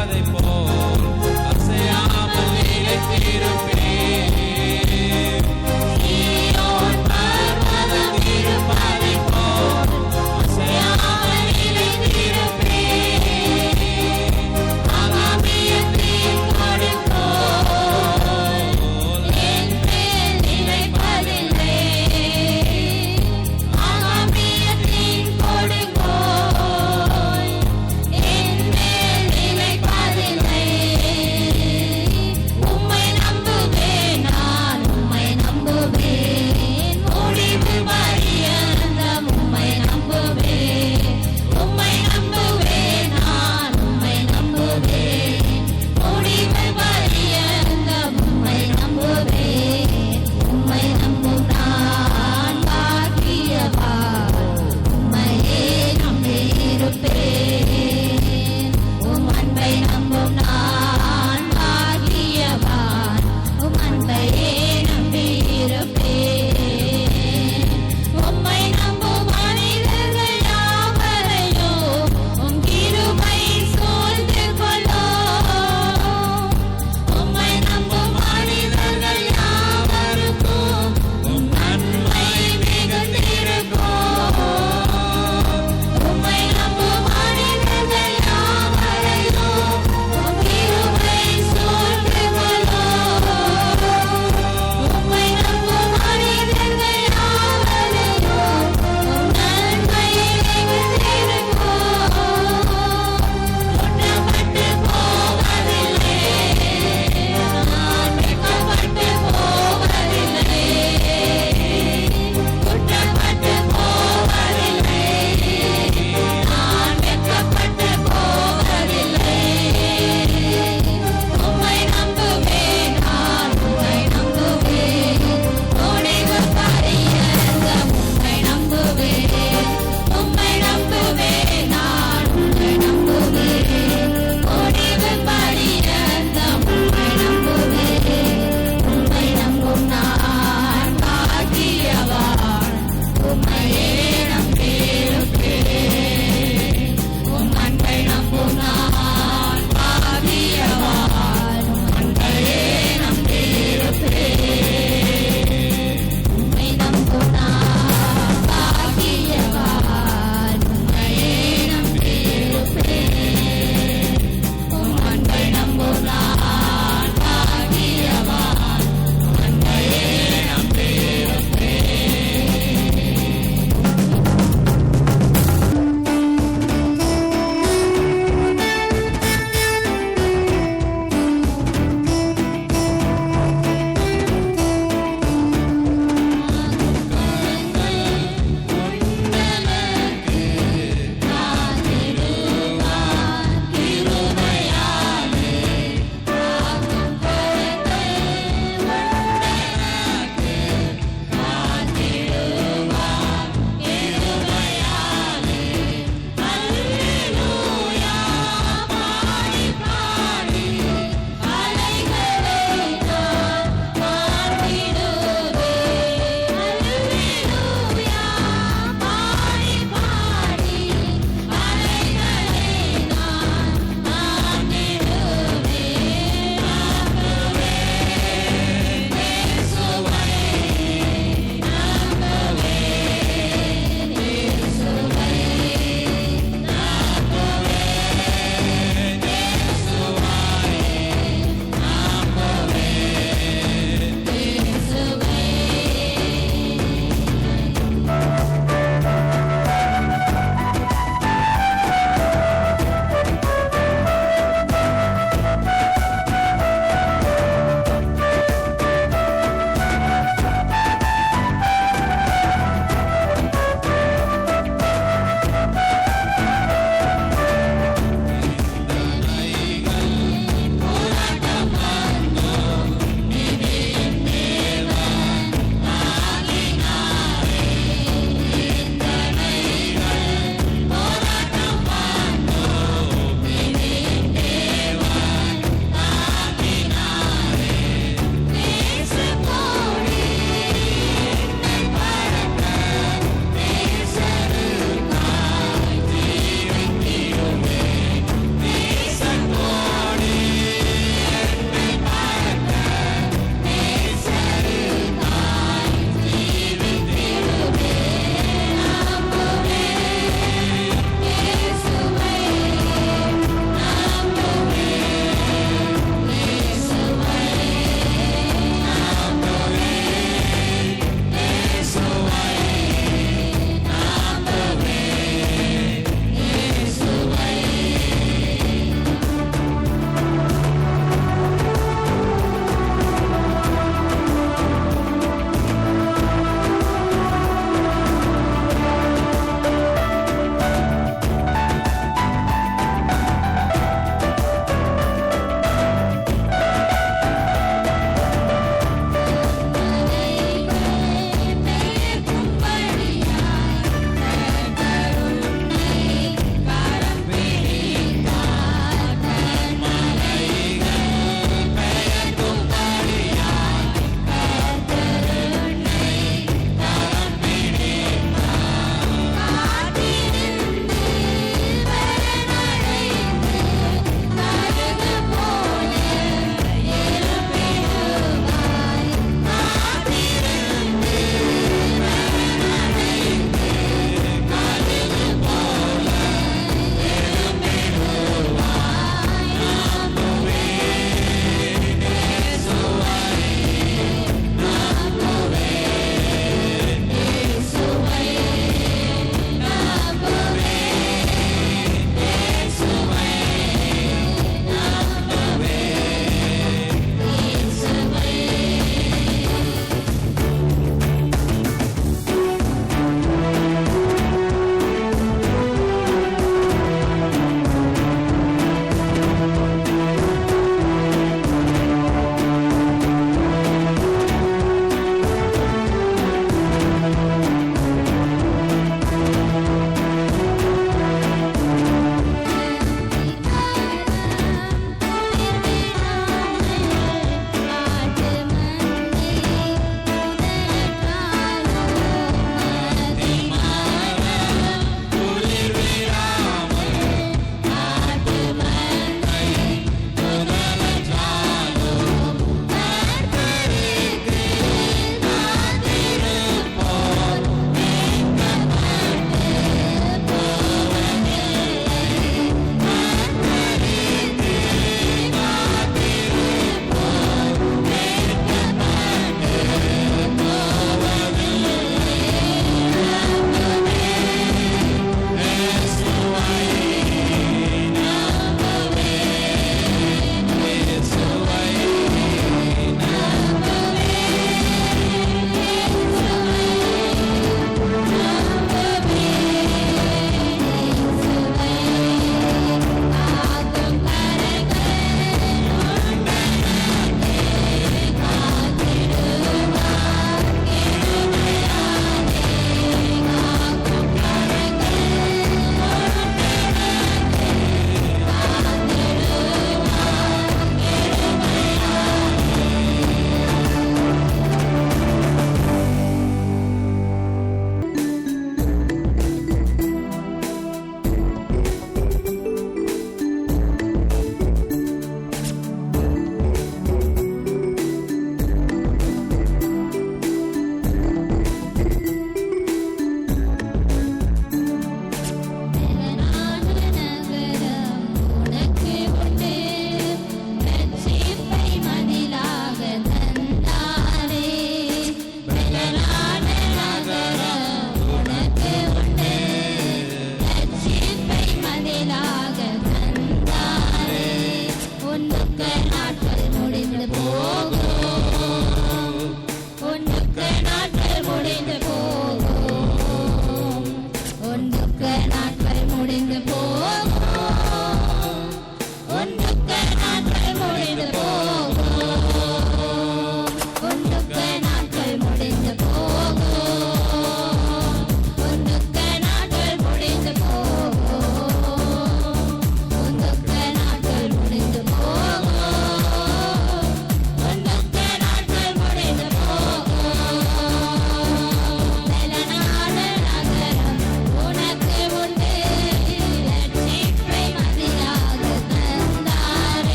Padre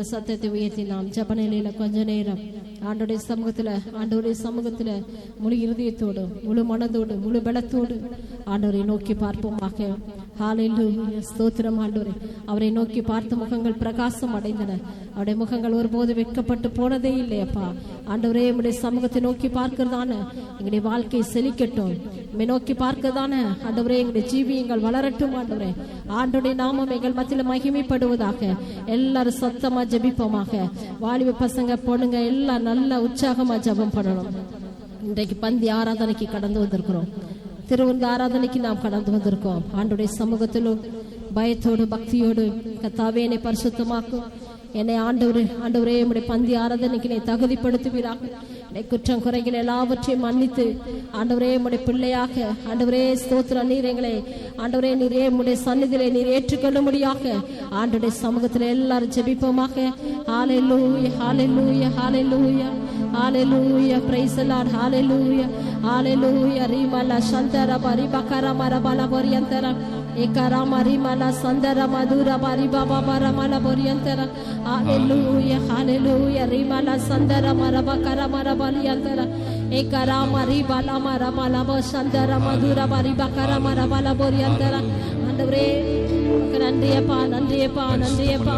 எல்லாரும் சத்தத்தை உயர்த்தி நாம் ஜெப நிலையில கொஞ்ச நேரம் ஆண்டவருடைய சமூகத்துல முழு இருதயத்தோடு, முழு மனதோடு, முழு பலத்தோடு ஆண்டவரை நோக்கி பார்ப்போமாக. ஹல்லேலூயா, ஸ்தோத்திரம் ஆண்டவரே. அவரை நோக்கி பார்த்த முகங்கள் பிரகாசம் அடைந்தன. அவருடைய முகங்கள் ஒருபோது வெட்கப்பட்டு போனதே இல்லையப்பா. ஆண்டவரே, உம்முடைய சமூகத்தை நோக்கி பார்க்கிறதான எங்களுடைய வாழ்க்கை செழிக்கட்டும். உம்மை நோக்கி பார்க்கிறதான ஆண்டவரே எங்களுடைய ஜீவியங்கள் வளரட்டும். ஆண்டவரே, ஆண்டவருடைய நாமம் எங்கள் மத்தியில மகிமைப்படுவதாக. எல்லாரும் சத்தமா ஜெபிப்போமாக. வாலிப பசங்க பொண்ணுங்க எல்லாம் நல்ல உற்சாகமா ஜெபம் பண்ணணும். இன்றைக்கு பந்தி ஆராதனைக்கு கடந்து வந்திருக்கிறோம். திருவிருந்து ஆராதனைக்கு நாம் கடந்து வந்திருக்கோம். ஆண்டவருடைய சமூகத்திலும் பயத்தோடு பக்தியோடு கர்த்தாவே என்னை பரிசுத்தமாக்கும். என்னை ஆண்டவரே உம்முடைய பந்தி ஆராதனைக்கு என்னை தகுதிப்படுத்துவீராக. என்னை குற்றம் குறைகள் எல்லாவற்றையும் மன்னித்து ஆண்டவரே உம்முடைய பிள்ளையாக ஆண்டவரே ஸ்தோத்திரம். நீர் எங்களை ஆண்டவரே நீரே உம்முடைய சந்நிதியிலே நீர் ஏற்றுக்கொள்ளும்படியாக ஆண்டவருடைய சமூகத்தில் எல்லாரும் ஜெபிப்போமாக. ஹல்லேலூயா, ஹல்லேலூயா, ஹல்லேலூயா, ஹalleluya, praise the Lord, hallelujah, hallelujah. rimala shandara bari bakara marabala boriantara ekarama rimala sandara madura bari baba baramala boriantara. hallelujah, hallelujah. rimala sandara marabakara marabaliantara ekarama ribala marabala sandara madura bari bakara marabala boriantara. ஆண்டவரே நன்றியப்பா, நன்றியப்பா, நன்றியப்பா.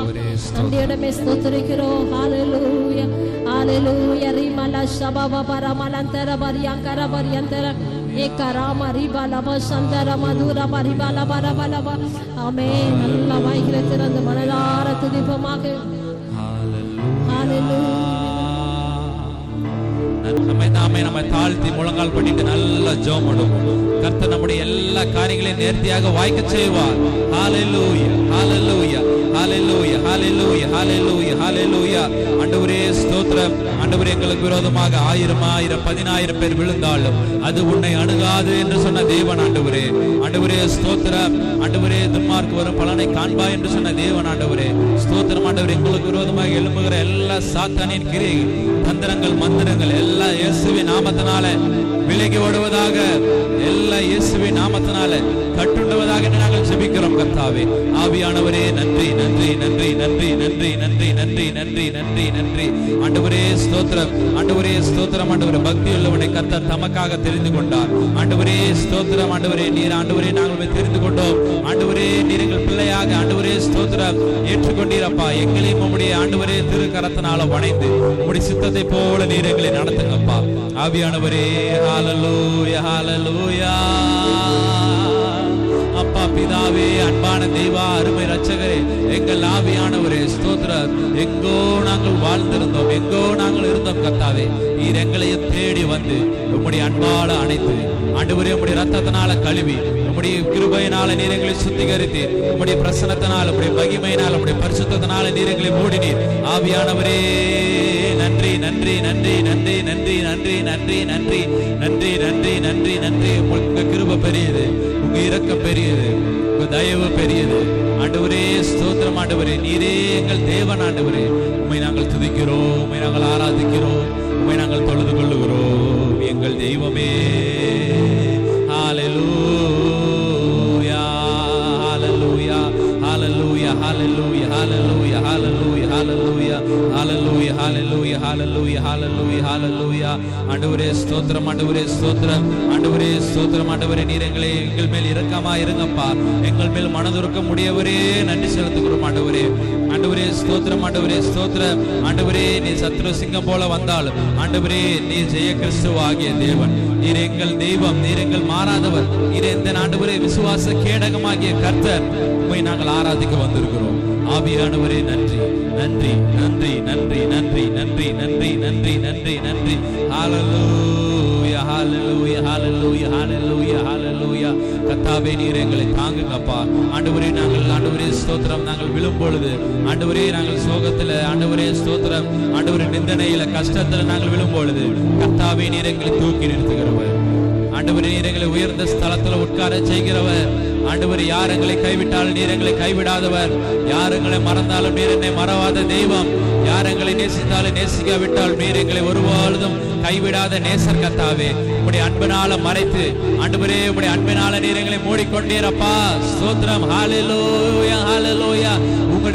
நன்றியோடமே ஸ்தோத்திரிக்கிறோம். ஹalleluya, hallelujah. rimala shababa baramalantara bariyankara bariyantara ekarama ribala sandara madura baribala barabala. ஆமென். நல்ல வாய்களை திறந்து மனதார துதிப்போமாக. ஹalleluya. நம்மை தாழ்த்தி முழங்கால் பண்ணிட்டு நல்ல ஜெபம் பண்ணுவோம். கர்த்தர் நம்முடைய எல்லா காரியங்களையும் நேர்த்தியாக வாய்க்க செய்வார். ஹalleluya, ஹalleluya, ஹalleluya, ஹalleluya, ஹalleluya, ஹalleluya. ஆண்டவரே ஸ்தோத்திரம். ஆண்டவரே, எங்களுக்கு விரோதமாக 1000 10,000 பேர் விழுந்தாலும் அது உன்னை அணுகாது என்று சொன்ன தேவன் ஆண்டவரே. ஆண்டவரே ஸ்தோத்திரம். ஆண்டவரே, துன்மார்க்கு வரும் பலனை காண்பா என்று சொன்ன தேவன் ஆண்டவரே ஸ்தோத்திரம். ஆண்டவரே, எங்களுக்கு விரோதமாக எழும்புகிற எல்லா சாத்தானின் கிரியைகள், தந்திரங்கள், மந்திரங்கள் எல்லாம் இயேசுவின் நாமத்தினால விலகி ஓடுவதாக. எல்லா இயேசுவின் நாமத்தினால கட்டுண்டுவதாக நாங்கள் ஜெபிக்கிறோம். கர்த்தாவே, ஆவியானவரே நன்றி, நன்றி, நன்றி, நன்றி, நன்றி, நன்றி, நன்றி, நன்றி, நன்றி, நன்றி. ஆண்டவரே ஸ்தோத்திரம். ஆண்டவரே ஸ்தோத்திரம். ஆண்டவரே, பக்தி உள்ளவனை கர்த்தர் தமக்காக தெரிந்து கொண்டார். ஆண்டவரே ஸ்தோத்திரம். ஆண்டவரே, நீர் ஆண்டவரே நாங்கள் தெரிந்து கொண்டோம். ஆண்டவரே, நீர் எங்கள் பிள்ளையாக ஆண்டவரே ஸ்தோத்திரம் ஏற்றுக்கொண்டீரப்பா. எங்களையும் உம்முடைய ஆண்டவரே திருக்கரத்தினால வணைந்து உம்முடைய சித்தத்தை போல நீர் எங்களை நடத்துங்கப்பா. ஆவியானவரே, ஹalleluya, ஹalleluya. அப்பா பிதாவே, அன்பான தெய்வா, அருமை இரட்சகரே, எங்கள் ஆவியானவரே ஸ்தோத்திரம். எங்கோ நாங்கள் வாழ்ந்திருந்தோம், எங்கோ நாங்கள் இருந்தோம். கர்த்தாவே, நீர் எங்களையும் தேடி வந்து உம்முடைய அன்பால அணைத்து ஆண்டவரே உம்முடைய ரத்தத்தினால கழுவி உம்முடைய கிருபையினால நீர் எங்களை சுத்திகரித்தீர். உம்முடைய பிரசன்னத்தினால, உம்முடைய மகிமையினால, உம்முடைய பரிசுத்தத்தினால நீர் எங்களை மூடினீர். ஆவியானவரே நன்றி, நன்றி, நன்றி, நன்றி, நன்றி, நன்றி, நன்றி, நன்றி, நன்றி, நன்றி, நன்றி, நன்றி. உங்க கிருபை பெரியது, உங்க இரக்கம் பெரியது, உங்க தயவு பெரியது. ஆண்டவரே ஸ்தோத்திரம். ஆண்டவரே, நீரே எங்கள் தேவன். ஆண்டவரே, உம்மை நாங்கள் துதிக்கிறோம், உம்மை நாங்கள் ஆராதிக்கிறோம், உம்மை நாங்கள் தொழுது கொள்ளுகிறோம். எங்கள் தெய்வமே, ஹalleluya, ஹalleluya, ஹalleluya, ஹalleluya, ஹalleluya, ஹalleluya, ஹalleluya, ஹalleluya, ஹalleluya, ஹalleluya, ஹalleluya, ஹalleluya. ஆண்டவரே ஸ்தோத்திரம். ஆண்டவரே ஸ்தோத்திரம். ஆண்டவரே ஸ்தோத்திரம். ஆண்டவரே, நீர் எங்கள் மேல் இரக்கமா இருங்கப்பா. எங்கள் மேல் மனதுருக்க முடியவரே நன்றி செலுத்துகிறோம். ஆண்டவரே, ஆண்டவரே ஸ்தோத்திரம். ஆண்டவரே ஸ்தோத்திரம். ஆண்டவரே, நீ சத்ரு சிங்கம் போல வந்தாலும் ஆண்டவரே நீர் ஜெய கிறிஸ்து ஆகிய தேவன். நீர் எங்கள் தெய்வம், நீர் எங்கள் மாறாதவர். நீர் எந்த ஆண்டவரே விசுவாச கேடகமாகிய கர்த்தர். உம்மை நாங்கள் ஆராதிக்க வந்திருக்கிறோம். ஆவியானவரே நன்றி, நன்றி, நன்றி, நன்றி, நன்றி, நன்றி, நன்றி, நன்றி, நன்றி, நன்றி. ஹalleluya, ஹalleluya, ஹalleluya, ஹalleluya, ஹalleluya. கர்த்தாவே, நீர் எங்களை தாங்குங்கப்பா. ஆண்டவரே, நாங்கள் ஆண்டவரே ஸ்தோத்திரம். நாங்கள் விழும் பொழுது ஆண்டவரே, நாங்கள் சோகத்துல ஆண்டவரே ஸ்தோத்திரம், ஆண்டவரே நிந்தனையில கஷ்டத்துல நாங்கள் விழும் பொழுது கர்த்தாவே, நீர் எங்களை தூக்கி நிறுத்துகிறவர். ஆண்டவரே, நீர் எங்களை உயர்ந்த ஸ்தலத்துல உட்கார செய்கிறவர். ஆண்டவர், யார் எங்களை கைவிட்டாலும் நீர் எங்களை கைவிடாதவர். யார் எங்களை மறந்தாலும் நீர் என்னை மறவாத தெய்வம். யார் எங்களை நேசித்தாலும் நேசிக்காவிட்டால் நீர் எங்களை ஒருபொழுதும் கைவிடாத நேசர். கர்த்தாவே, உம்முடைய அன்பினால மறைத்து ஆண்டவரே, உம்முடைய அன்பினால நீர் எங்களை மூடிக்கொண்டீரப்பா. ஸ்தோத்திரம். ஹalleluya, ஹalleluya. உம்முடைய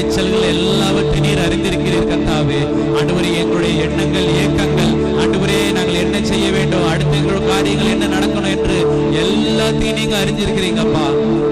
அலைச்சல்கள் எல்லாவற்றையும் நீர் அறிந்திருக்கிறீர் கர்த்தாவே. ஆண்டவரே, எங்களுடைய எண்ணங்கள், ஏக்கங்கள், ஆண்டவரே நாங்கள் என்ன செய்ய வேண்டும், அடுத்த எங்களுடைய காரியங்கள் என்ன நடக்கணும் என்று எல்லாத்தையும் நீங்க அறிஞ்சிருக்கிறீங்கப்பா.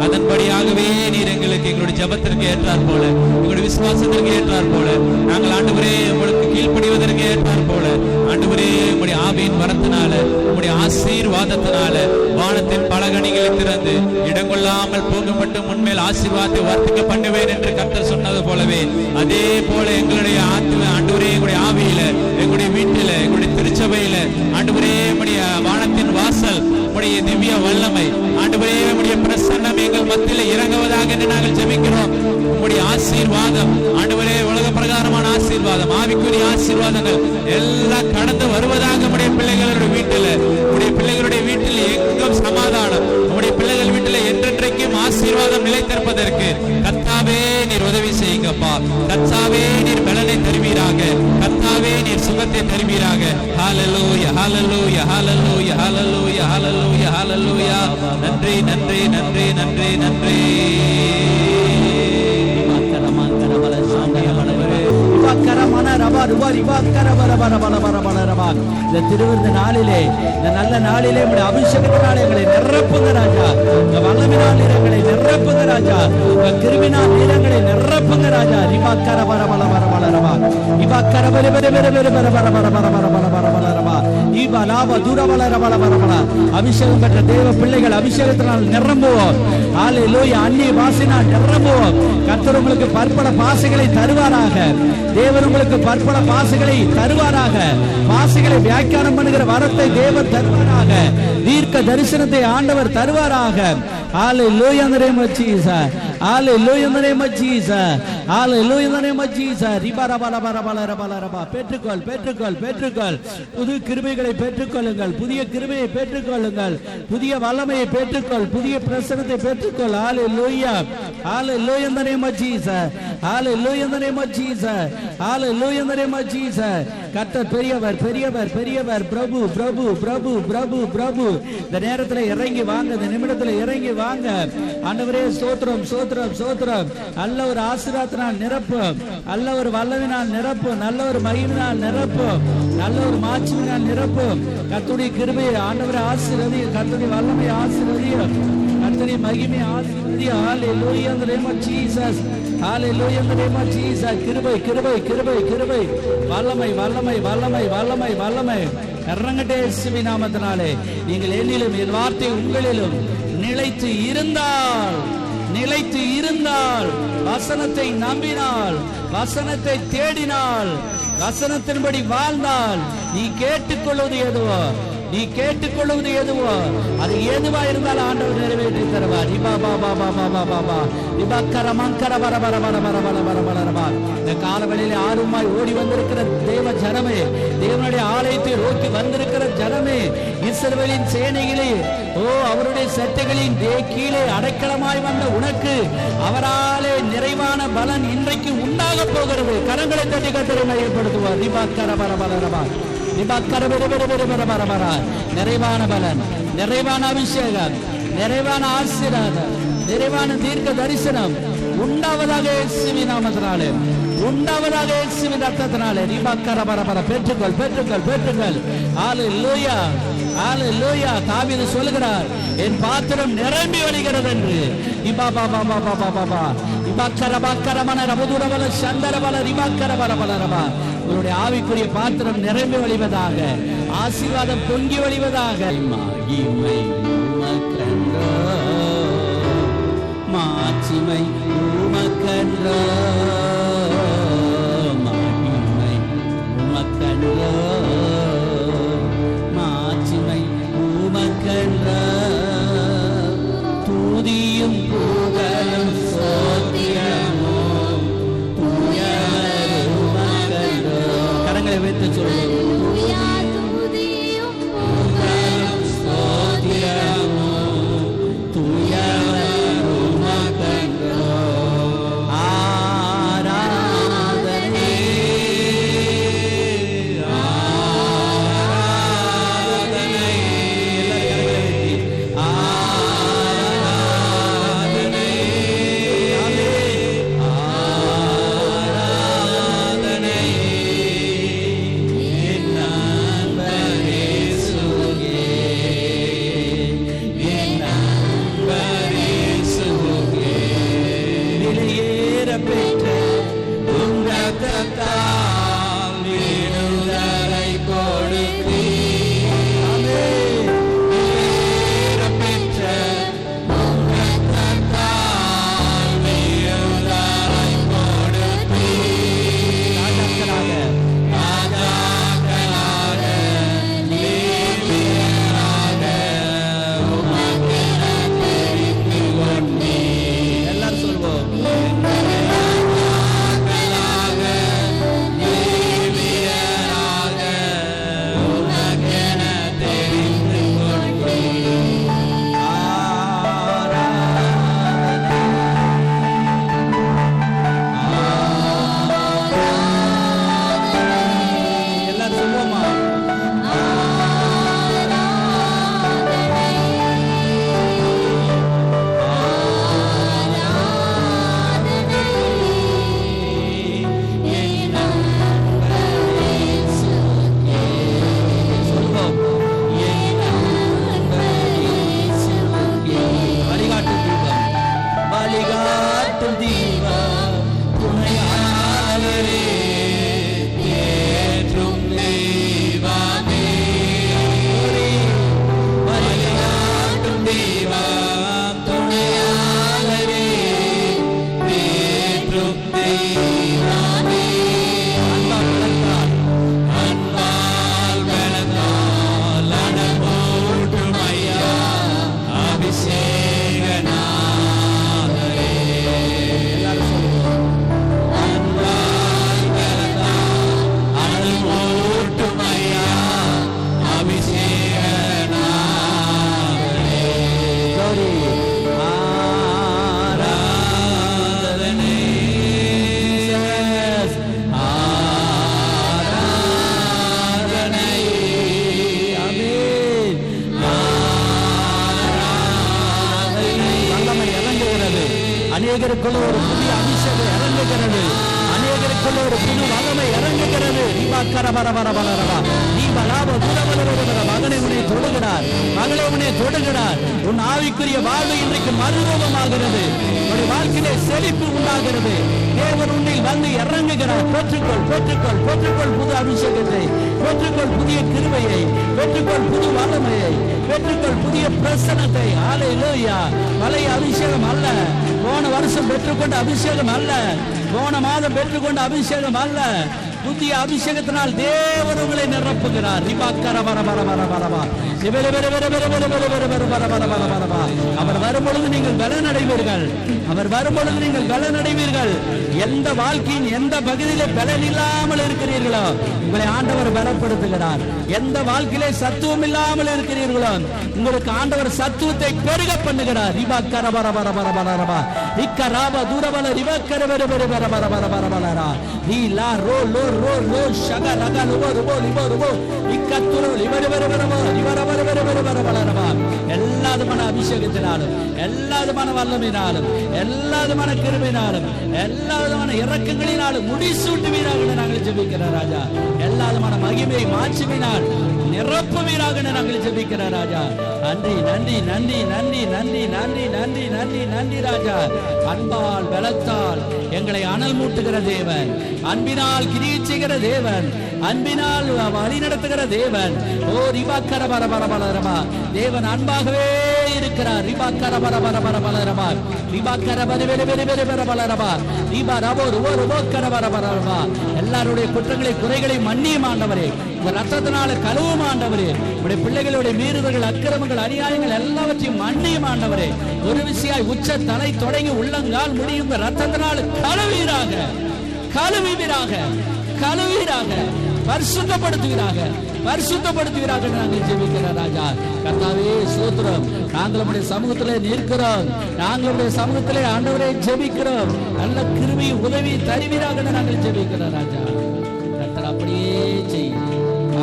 அதன்படியாகவே நீர் எங்களுக்கு எங்களுடைய ஜபத்திற்கு ஏற்றார் போல, எங்களுடைய விசுவாசத்திற்கு ஏற்றார் போல, நாங்கள் ஆண்டவரே உங்களுக்கு கீழ்ப்படிவதற்கு ஏற்றார் போல, ஆண்டவரே உங்களுடைய ஆவியின் வரத்தினால, உங்களுடைய ஆசீர்வாதத்தினால வானத்தின் பலகணிகளை திறந்து இடங்கொள்ளாமல் போகப்பட்டு முன்மேல் ஆசீர்வாதத்தை வர்த்திக்க பண்ணுவேன் என்று கர்த்தர் சொன்னது போலவே, அதே போல எங்களுடைய ஆண்டவரே எங்களுடைய ஆவியில, எங்களுடைய வீட்டில, எங்களுடைய திருச்சபையில ஆண்டவரே உம்முடைய வானத்தின் வாசல், உம்முடைய திவ்ய வல்லமை, ஆண்டவரே உம்முடைய பிரசன்னம் எங்கள் மத்தியில இறங்குவதாக என்று நாங்கள் ஜெபிக்கிறோம். உம்முடைய ஆசீர்வாதம் ஆண்டவரே, உலக பிரகாரமான ஆசீர்வாதம், ஆவிக்குரிய ஆசீர்வாதங்கள் எல்லாம் கடந்து வருவதாக உம்முடைய பிள்ளைகளுடைய வீட்டில, உம்முடைய பிள்ளைகளுடைய வீட்டில் எங்கும் சமாதானம், உம்முடைய பிள்ளைகள் வீட்டில் என்றென்றைக்கும் ஆசீர்வாதம் நிலைத்திருப்பதற்கு கர்த்தாவே நீர் உதவி செய்யுங்கப்பா. கர்த்தாவே நீர் பலனை தருவீராக, கர்த்தாவே நீர் சுகத்தை தருவீராக. ஹல்லேலூயா, ஹல்லேலூயா, ஹல்லேலூயா, ஹல்லேலூயா, ஹல்லேலூயா, ஹல்லேலூயா. நன்றி, நன்றி, நன்றி, நன்றி, நன்றி. இந்த திருவிருந்த நாளிலே, இந்த நல்ல நாளிலே உடைய அபிஷேகத்தினாலே எங்களை நிரப்புங்க ராஜா. இந்த வல்லமினால் நீரங்களை நிரப்புங்க ராஜா. இந்த கிருபினால் நீரங்களை நிரப்புங்க ராஜா. ரிபாக்கர வர வர வர வளரவா, இபாக்கர வர வர வர வர வர வர வர வர வர வர வர வளரவா, ஈபா லாப தூர வளர வள வர வள. அபிஷேகம் பெற்ற தேவ பிள்ளைகள் அபிஷேகத்தினால் நிரம்புவோம். ஹல்லேலூயா. அந்நிய பாஷையினால் நிரம்புவோம். கர்த்தர் உங்களுக்கு பற்பல பாசைகளை தருவாராக. தேவன் உங்களுக்கு பற்பல பாசைகளை தருவாராக. பாசைகளை வியாக்கியானம் பண்ணுகிற வரத்தை தேவன் தருவாராக. தீர்க்க தரிசனத்தை ஆண்டவர் தருவாராக. Hallelujah in the name of Jesus. Hallelujah in the name of Jesus. Hallelujah in the name of Jesus. ரிபரபலபலபலபலபலபா. பெற்றுக்கொள், பெற்றுக்கொள், பெற்றுக்கொள். புது கிருபைகளை பெற்றுக்கொள்ளுங்கள். புதிய கிருபையை பெற்றுக்கொள்ளுங்கள். புதிய வல்லமையை பெற்றுக்கொள். புதிய பிரசன்னத்தை பெற்றுக்கொள். Hallelujah. Hallelujah in the name of Jesus. Hallelujah in the name of Jesus. Hallelujah in the name of Jesus. கர்த்தர் பெரியவர், பெரியவர், பெரியவர். பிரபு, பிரபு, பிரபு, பிரபு, பிரபு. இந்த நேரத்தில் இறங்கி வாங்க, இந்த நிமிடத்தில் இறங்கி வாங்க. ஆண்டவரே ஸ்தோத்திரம், ஸ்தோத்திரம், ஸ்தோத்திரம். நல்ல ஒரு ஆசீர்வாதத்தினால் நிரப்பும், நல்ல ஒரு வல்லவினால் நிரப்பும், நல்ல ஒரு மகிமையினால் நிரப்பும், நல்ல ஒரு மாட்சியினால் நிரப்பும். கர்த்தருடைய கிருபையை ஆண்டவரை ஆசீர்வதியும், கர்த்தருடைய வல்லமையை ஆசீர்வதியும், கர்த்தருடைய மகிமையை ஆசீர்வதியும். Hallelujah in the name of Jesus. Hallelujah in the name of Jesus. கிருபை, கிருபை, கிருபை, கிருபை. வல்லமை, வல்லமை, வல்லமை, வல்லமை, வல்லமை. இறங்கட்டே இயேசுவின் நாமத்தினாலே. நீங்கள் என்னிலும் என் வார்த்தை உங்களிலும் நிலைத்து இருந்தால், நிலைத்து இருந்தால், வசனத்தை நம்பினால், வசனத்தை தேடினால், வசனத்தின்படி வாழ்ந்தால், நீ கேட்டுக்கொள்வது எதுவோ, நீ கேட்டுக்கொள்வது எதுவோ அது எதுவா இருந்தாலும் ஆண்டவர் நிறைவேற்றி தருவார். இந்த காலவெளியிலே ஆர்வமாய் ஓடி வந்திருக்கிற தேவ ஜனமே, தேவனுடைய ஆலயத்தை நோக்கி வந்திருக்கிற ஜனமே, இஸ்ரவேலின் சேனைகளே, ஓ அவருடைய சட்டைகளின் கீழே அடைக்கலமாய் வந்த உனக்கு அவராலே நிறைவான பலன் இன்றைக்கு உண்டாக போகிறது. கரங்களை தட்டி கர்த்தரை மையப்படுத்துவார். நிறைவான பலன், நிறைவான அபிஷேகம், நிறைவான ஆசீர்வாதம், நிறைவான தீர்க்க தரிசனம் உண்டாவதாக இயேசுவின் நாமத்தினாலே, உண்டாவதாக இயேசுவின் ரத்தத்தினாலே. பெற்றுக்கொள், பெற்றுக்கொள், பெற்றுக்கொள். ஹல்லேலூயா, ஹல்லேலூயா. தாவீது சொல்கிறார், என் பாத்திரம் நிரம்பி வழிகிறது என்று. உங்களுடைய ஆவிக்குரிய பாத்திரம் நிரம்பி வழிவதாக, ஆசீர்வாதம் பொங்கி வழிவதாக. மகிமை உமக்கன்றோ, மாட்சிமை உமக்கன்றோ, மகிமை உமக்கன்றோ, மாட்சிமை உமக்கன்றோ, துதியும் புகழும் சோத்திரமும் தூயவர் உமக்கன்றோ. கரங்களை வைத்து சொல்லுங்கள். ஆராதனை அநேகருக்குள்ள ஒரு புதிய அபிஷேகம் இறங்குகிறது, அநேகருக்குள்ள ஒரு புது வல்லமை இறங்குகிறது. மகனை உன்னை தொடுகிறார், மகளை உன்னை தொடுகிறார். உன் ஆவிக்குரிய வாழ்வு இன்றைக்கு மறுரூபமாகிறது, உன்னுடைய வாழ்க்கையிலே செழிப்பு உண்டாகிறது. தேவன் உன்னில் வந்து இறங்குகிறார். பெற்றுக்கொள், பெற்றுக்கொள், பெற்றுக்கொள் புது அபிஷேகத்தை, பெற்றுக்கொள் புதிய கிருபையை, பெற்றுக்கொள் புது வல்லமையை, பெற்றுக்கொள் புதிய பிரசனத்தை. ஹல்லேலூயா. பழைய அபிஷேகம் அல்ல, போன வருஷம் பெற்றுக்கொண்ட அபிஷேகம் அல்ல, போன மாதம் பெற்றுக்கொண்ட அபிஷேகம் அல்ல, புதிய அபிஷேகத்தினால் தேவன் உங்களை நிரப்புகிறார். அவர் வரும்பொழுது நீங்கள் பலனடைவீர்கள், அவர் வரும்பொழுது நீங்கள் பலனடைவீர்கள். எந்த வாழ்க்கையின் எந்த பகுதியிலே பலன் இல்லாமல் இருக்கிறீர்களோ உங்களை ஆண்டவர் பலப்படுத்துகிறார். எந்த வாழ்க்கையிலே சத்துவம் இல்லாமல் இருக்கிறீர்களோ உங்களுக்கு ஆண்டவர் சத்துவத்தை பெருக பண்ணுகிறார். எல்லாதுமான அபிஷேகத்தினாலும், எல்லாதுமான வல்லமையினாலும், எல்லாதுமான கிருபையினாலும், எல்லாவிதமான இரக்கங்களினாலும் முடிசூட்டுவீராக நாங்கள் ஜெபிக்கிற ராஜா. எல்லாவிதமான மகிமை மாட்சிமையினால் நிரப்புவீராக நாங்கள் ஜெபிக்கிற ராஜா. நன்றி, நன்றி, நன்றி, நன்றி, நன்றி, நன்றி, நன்றி, நன்றி, நன்றி ராஜா. அன்பால் பலத்தால் எங்களை அனல் மூட்டுகிற தேவன், அன்பினால் கிரியை செய்கிற தேவன், அன்பினால் வழி நடத்துகிற தேவன். ஓ ரிபாக்கர பர பர பலரமா, தேவன் அன்பாகவே இருக்கிறார். ரிபாக்கர பர பர பர பலரமா, ரிபாக்கர பர பெரு பெரு பெரு பெரு பலரமா, ரிபா ரபோ ருபோ ருபோ கர பர பலரமா. எல்லாருடைய குற்றங்களை குறைகளை மன்னியும் ஆண்டவரே, உங்க ரத்தத்தினால கழுவும் ஆண்டவரே. உடைய பிள்ளைகளுடைய மீறுதல்கள், அக்கிரமங்கள், அநியாயங்கள் எல்லாவற்றையும் மன்னியும் ஆண்டவரே. ஒரு விஷயம் உச்ச தலை தொடங்கி உள்ளங்கால் முடியும் ரத்தத்தினால கழுவீராக, கழுவீராக, கழுவீராக, பரிசுத்தப்படுத்துவீராக, பரிசுத்தப்படுத்துவீராக நாங்கள் ஜெபிக்கிற ராஜா. கர்த்தாவே ஸ்தோத்திரம். நாங்கள் உம்முடைய சமூகத்திலே நிற்கிறோம், நாங்கள் உம்முடைய சமூகத்திலே ஆண்டவரே ஜெபிக்கிறோம். நல்ல கிருபை உதவி தருவீராக நாங்கள் ஜெபிக்கிற ராஜா. கர்த்தர் அப்படியே செய்யும்.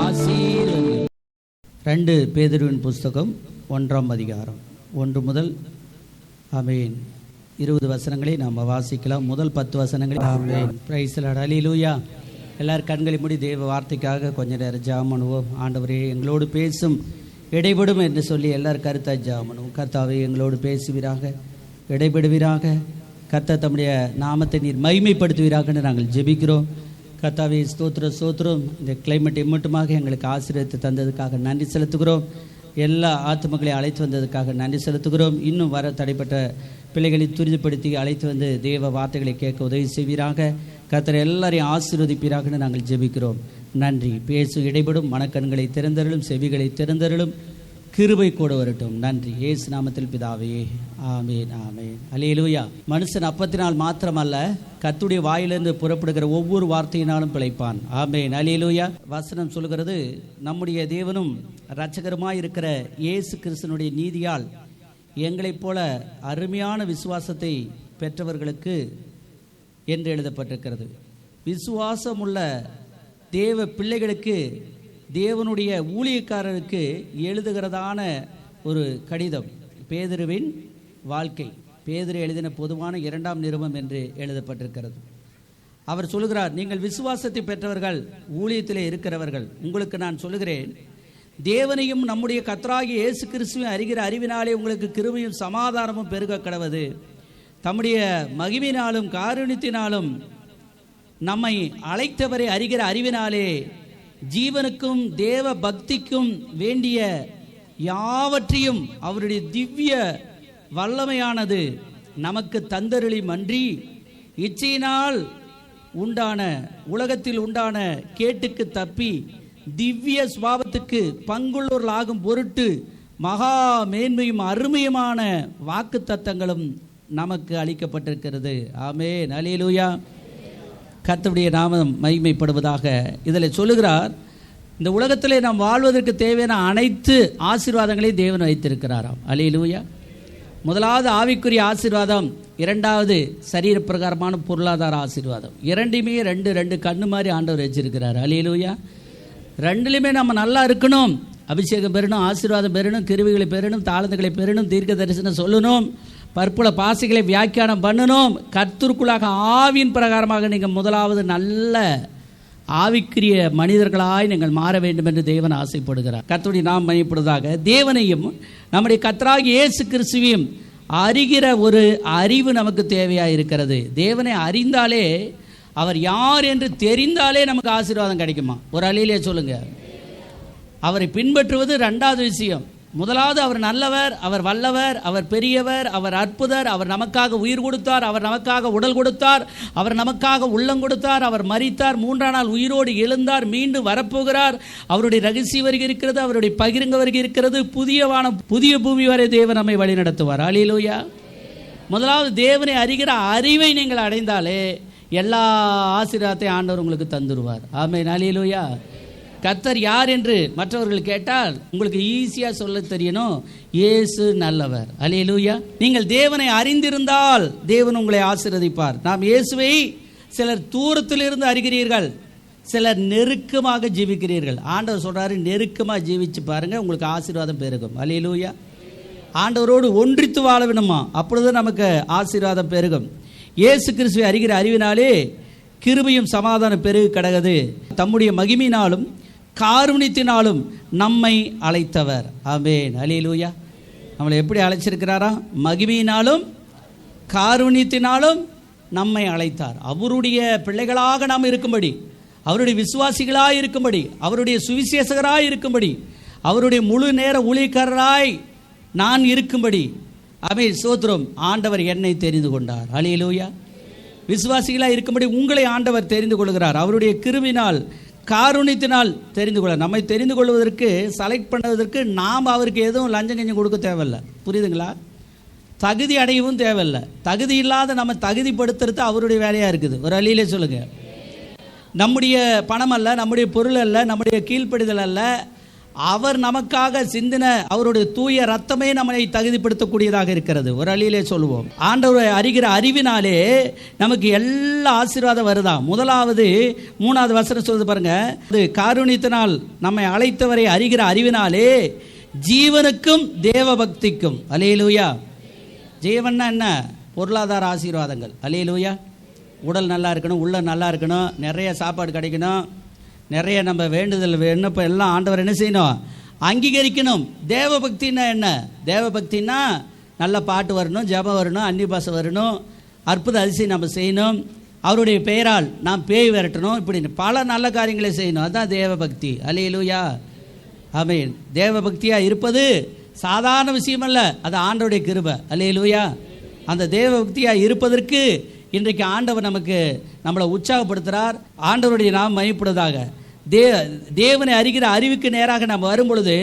ஆசீர்வதி. 2 பேதுருவின் புஸ்தகம் 1ஆம் அதிகாரம் 1 முதல் ஆமென் 20 வசனங்களை நாம் வாசிக்கலாம். முதல் 10 வசனங்களை ஆமென். Praise the Lord. ஹல்லேலூயா. எல்லாரும் கண்களை மூடி தேவ வார்த்தைக்காக கொஞ்ச நேரம் ஜெபம் பண்ணுவோம். ஆண்டவரே எங்களோடு பேசும், இடைபடும் என்று சொல்லி எல்லாரும் கருத்தாக ஜெபம் பண்ணுவோம். கர்த்தாவே எங்களோடு பேசுவீராக, இடைபடுவீராக. கர்த்தர் தம்முடைய நாமத்தை நீர் மகிமைப்படுத்துவீராக நாங்கள் ஜெபிக்கிறோம். கர்த்தாவே ஸ்தோத்திரம், ஸ்தோத்திரம். இந்த கிளைமேட் இம்மட்டுமாக எங்களுக்கு ஆசீர்வாதத்தை தந்ததுக்காக நன்றி செலுத்துகிறோம். எல்லா ஆத்துமக்களை அழைத்து வந்ததுக்காக நன்றி செலுத்துகிறோம். இன்னும் வர தடைப்பட்ட பிள்ளைகளை துரிதப்படுத்தி அழைத்து வந்து தேவ வார்த்தைகளை கேட்க உதவி செய்வீராக. கர்த்தர் எல்லாரையும் ஆசீர்வதிப்பீராக நாங்கள் ஜெபிக்கிறோம். நன்றி. பேசும் இடைபடும் மனக்கண்களை திறந்தருளும், செவிகளை திறந்தருளும், கிருபை கூட வரட்டும். நன்றி. இயேசு நாமத்தில் பிதாவே, ஆமேன், ஆமேன். அல்லேலூயா. மனுஷன் அப்பத்தினால் மாத்திரமல்ல, கர்த்தருடைய வாயிலிருந்து புறப்படுகிற ஒவ்வொரு வார்த்தையினாலும் பிழைப்பான். ஆமேன், அல்லேலூயா. வசனம் சொல்கிறது, நம்முடைய தேவனும் இரட்சகருமாய் இருக்கிற இயேசு கிறிஸ்துவினுடைய நீதியால் எங்களைப் போல அருமையான விசுவாசத்தை பெற்றவர்களுக்கு என்று எழுதப்பட்டிருக்கிறது. விசுவாசம் உள்ள தேவ பிள்ளைகளுக்கு, தேவனுடைய ஊழியக்காரருக்கு எழுதுகிறதான ஒரு கடிதம். பேதுருவின் வாழ்க்கை, பேதுரு எழுதின பொதுவான 2ஆம் நிருபம் என்று எழுதப்பட்டிருக்கிறது. அவர் சொல்கிறார், நீங்கள் விசுவாசத்தை பெற்றவர்கள், ஊழியத்திலே இருக்கிறவர்கள், உங்களுக்கு நான் சொல்லுகிறேன், தேவனையும் நம்முடைய கர்த்தராகிய இயேசு கிறிஸ்துவை அறிகிற அறிவினாலே உங்களுக்கு கிருபையும் சமாதானமும் பெருக கடவது. தம்முடைய மகிமையினாலும் காருண்யத்தினாலும் நம்மை அழைத்தவரை அறிகிற அறிவினாலே ஜீவனுக்கும் தேவ பக்திக்கும் வேண்டிய யாவற்றையும் அவருடைய திவ்ய வல்லமையானது நமக்கு தந்தருளி மன்றி இச்சையினால் உண்டான உலகத்தில் உண்டான கேட்டுக்கு தப்பி திவ்ய சுபாவத்துக்கு பங்குள்ளவர்களாகும் பொருட்டு மகா மேன்மையும் அருமையுமான வாக்கு தத்தங்களும் நமக்கு அளிக்கப்பட்டிருக்கிறது. ஆமென், அல்லேலூயா. கர்த்தருடைய நாமம் மகிமைப்படுவதாக. இதில் சொல்லுகிறார், இந்த உலகத்திலே நாம் வாழ்வதற்கு தேவையான அனைத்து ஆசீர்வாதங்களையும் தேவன் வைத்திருக்கிறாராம். அல்லேலூயா. முதலாவது ஆவிக்குரிய ஆசீர்வாதம், இரண்டாவது சரீர பிரகாரமான பொருளாதார ஆசீர்வாதம். இரண்டுமே ரெண்டு கண்ணு மாதிரி ஆண்டவர் வச்சிருக்கிறார். அல்லேலூயா. ரெண்டுலையுமே நம்ம நல்லா இருக்கணும், அபிஷேகம் பெறணும், ஆசீர்வாதம் பெறணும், கிருவிகளை பெறணும், தாளந்துகளை பெறணும், தீர்க்க தரிசனம் சொல்லணும், பற்பல பாசைகளை வியாக்கியானம் பண்ணணும். கர்த்தருக்குள்ளாக ஆவியின் பிரகாரமாக நீங்கள் முதலாவது நல்ல ஆவிக்குரிய மனிதர்களாய் நீங்கள் மாற வேண்டும் என்று தேவன் ஆசைப்படுகிறார். கர்த்தருடைய நாம் மையப்படுவதாக. தேவனையும் நம்முடைய கர்த்தராகிய இயேசு கிறிஸ்துவையும் அறிகிற ஒரு அறிவு நமக்கு தேவையாக இருக்கிறது. தேவனை அறிந்தாலே, அவர் யார் என்று தெரிந்தாலே நமக்கு ஆசீர்வாதம் கிடைக்குமா? ஒரு அலையிலே சொல்லுங்க. அவரை பின்பற்றுவது ரெண்டாவது விஷயம். முதலாவது, அவர் நல்லவர், அவர் வல்லவர், அவர் பெரியவர், அவர் அற்புதர், அவர் நமக்காக உயிர் கொடுத்தார், அவர் நமக்காக உடல் கொடுத்தார், அவர் நமக்காக உள்ளம் கொடுத்தார், அவர் மரித்தார், 3ஆம் நாள் உயிரோடு எழுந்தார், மீண்டும் வரப்போகிறார். அவருடைய ரகசிய வருகை இருக்கிறது, அவருடைய பகிரங்க வருகை இருக்கிறது. புதிய வானம் புதிய பூமி வரை தேவன் நம்மை வழி நடத்துவார். அல்லேலூயா. முதலாவது தேவனை அறிகிற அறிவை நீங்கள் அடைந்தாலே எல்லா ஆசீர்வாதத்தையும் ஆண்டவர் உங்களுக்கு தந்துடுவார். ஆமென். அல்லேலூயா. கர்த்தர் யார் என்று மற்றவர்கள் கேட்டால் உங்களுக்கு ஈஸியாக சொல்ல தெரியணும், இயேசு நல்லவர். அல்லேலூயா. நீங்கள் தேவனை அறிந்திருந்தால் தேவன் உங்களை ஆசீர்வதிப்பார். நாம் இயேசுவை சிலர் தூரத்திலிருந்து அறிகிறீர்கள், சிலர் நெருக்கமாக ஜீவிக்கிறீர்கள். ஆண்டவர் சொல்றாரு, நெருக்கமாக ஜீவிச்சு பாருங்க, உங்களுக்கு ஆசீர்வாதம் பெருகும். அல்லேலூயா. ஆண்டவரோடு ஒன்றித்து வாழ வேணுமா, அப்பொழுது நமக்கு ஆசீர்வாதம் பெருகும். இயேசு கிறிஸ்துவை அறிகிற அறிவினாலே கிருபையும் சமாதானம் பெருகு கடகது. தம்முடைய மகிமையினாலும் காருண்யத்தினாலும் நம்மை அழைத்தவர். ஆமென். அல்லேலூயா. நம்மளை எப்படி அழைச்சிருக்கிறாரா? மகிமையினாலும் காருண்யத்தினாலும் நம்மை அழைத்தார். அவருடைய பிள்ளைகளாக நாம் இருக்கும்படி, அவருடைய விசுவாசிகளாய் இருக்கும்படி, அவருடைய சுவிசேஷகராய் இருக்கும்படி, அவருடைய முழு நேர ஊழியக்காரராய் நான் இருக்கும்படி. ஆமென். ஸ்தோத்திரம். ஆண்டவர் என்னை தெரிந்து கொண்டார். அல்லேலூயா. விசுவாசிகளாக இருக்கும்படி உங்களை ஆண்டவர் தெரிந்து கொள்கிறார். அவருடைய கிருபையினால் காருண்யத்தினால் தெரிந்து கொள்ள. நம்மை தெரிந்து கொள்வதற்கு, செலக்ட் பண்ணுவதற்கு நாம் அவருக்கு எதுவும் லஞ்சம் கஞ்சம் கொடுக்க தேவையில்லை. புரியுதுங்களா? தகுதி அடையவும் தேவையில்லை. தகுதி இல்லாத நம்ம தகுதிப்படுத்துறது அவருடைய வேலையாக இருக்குது. ஒரு அழியிலே சொல்லுங்க. நம்முடைய பணம் அல்ல, நம்முடைய பொருள் அல்ல, நம்முடைய கீழ்ப்படிதல் அல்ல, அவர் நமக்காக சிந்தின அவருடைய தூய ரத்தமே நம்மை தகுதிப்படுத்தக்கூடியதாக இருக்கிறது. ஒரு அழியிலே சொல்லுவோம். ஆண்டவரை அறிகிற அறிவினாலே நமக்கு எல்லா ஆசீர்வாதம் வருதான். முதலாவது 3வது வசனம் சொல்லுது பாருங்க, காருண்யத்தினால் நம்மை அழைத்தவரை அறிகிற அறிவினாலே ஜீவனுக்கும் தேவ பக்திக்கும். அல்லேலூயா. ஜீவன்னா என்ன? பொருளாதார ஆசீர்வாதங்கள். அல்லேலூயா. உடல் நல்லா இருக்கணும், உள்ளம் நல்லா இருக்கணும், நிறைய சாப்பாடு கிடைக்கணும், நிறைய நம்ம வேண்டுதல் விண்ணப்ப எல்லாம் ஆண்டவர் என்ன செய்யணும்? அங்கீகரிக்கணும். தேவ பக்தின்னா என்ன? தேவ பக்தின்னா நல்ல பாட்டு வரணும், ஜெபம் வரணும், அந்நிய பாஷை வரணும், அற்புத அதிசயம் நம்ம செய்யணும், அவருடைய பெயரால் நாம் பேய் விரட்டணும், இப்படி பல நல்ல காரியங்களை செய்யணும். அதுதான் தேவ பக்தி. அல்லேலூயா. ஆமென். தேவ பக்தியாக இருப்பது சாதாரண விஷயம் அல்ல, அது ஆண்டவருடைய கிருபை. அல்லேலூயா. அந்த தேவ பக்தியாக இருப்பதற்கு இன்றைக்கு ஆண்டவர் நமக்கு நம்மளை உற்சாகப்படுத்துகிறார். ஆண்டவருடைய நாம் மையப்படுவதாக. தேவனை அறிகிற அறிவுக்கு நேராக நம்ம வரும் பொழுது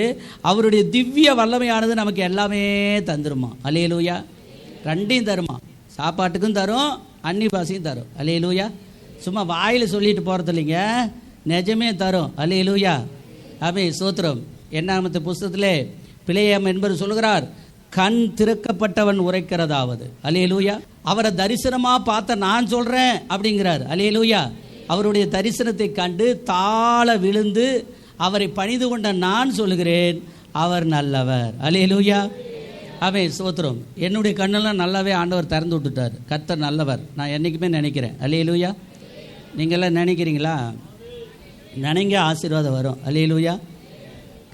அவருடைய திவ்ய வல்லமையானது நமக்கு எல்லாமே தந்துருமா. அல்லேலூயா. ரெண்டையும் தருமா. சாப்பாட்டுக்கும் தரும், அன்னி பாசையும் தரும். அல்லேலூயா. சும்மா வாயில் சொல்லிட்டு போகிறது இல்லைங்க, நிஜமே தரும். அல்லேலூயா. ஆமென். ஸ்தோத்திரம். என்னாமத்து புஸ்தகத்திலே பிலேயாம் என்பவர் சொல்கிறார், கண் திறக்கப்பட்டவன் உரைக்கிறதாவது. அல்லேலூயா. அவரை தரிசனமா பார்த்த நான் சொல்றேன் அப்படிங்கிறார். அல்லேலூயா. அவருடைய தரிசனத்தை கண்டு தாழ விழுந்து அவரை பணிந்து கொண்ட நான் சொல்லுகிறேன், அவர் நல்லவர். அல்லேலூயா. ஆமென். ஸ்தோத்திரம். என்னுடைய கண்ணெல்லாம் நல்லாவே ஆண்டவர் திறந்து விட்டுட்டார். கர்த்தர் நல்லவர். நான் என்னைக்குமே நினைக்கிறேன். அல்லேலூயா. நீங்கள்லாம் நினைக்கிறீங்களா? நினைங்க, ஆசீர்வாதம் வரும். அல்லேலூயா.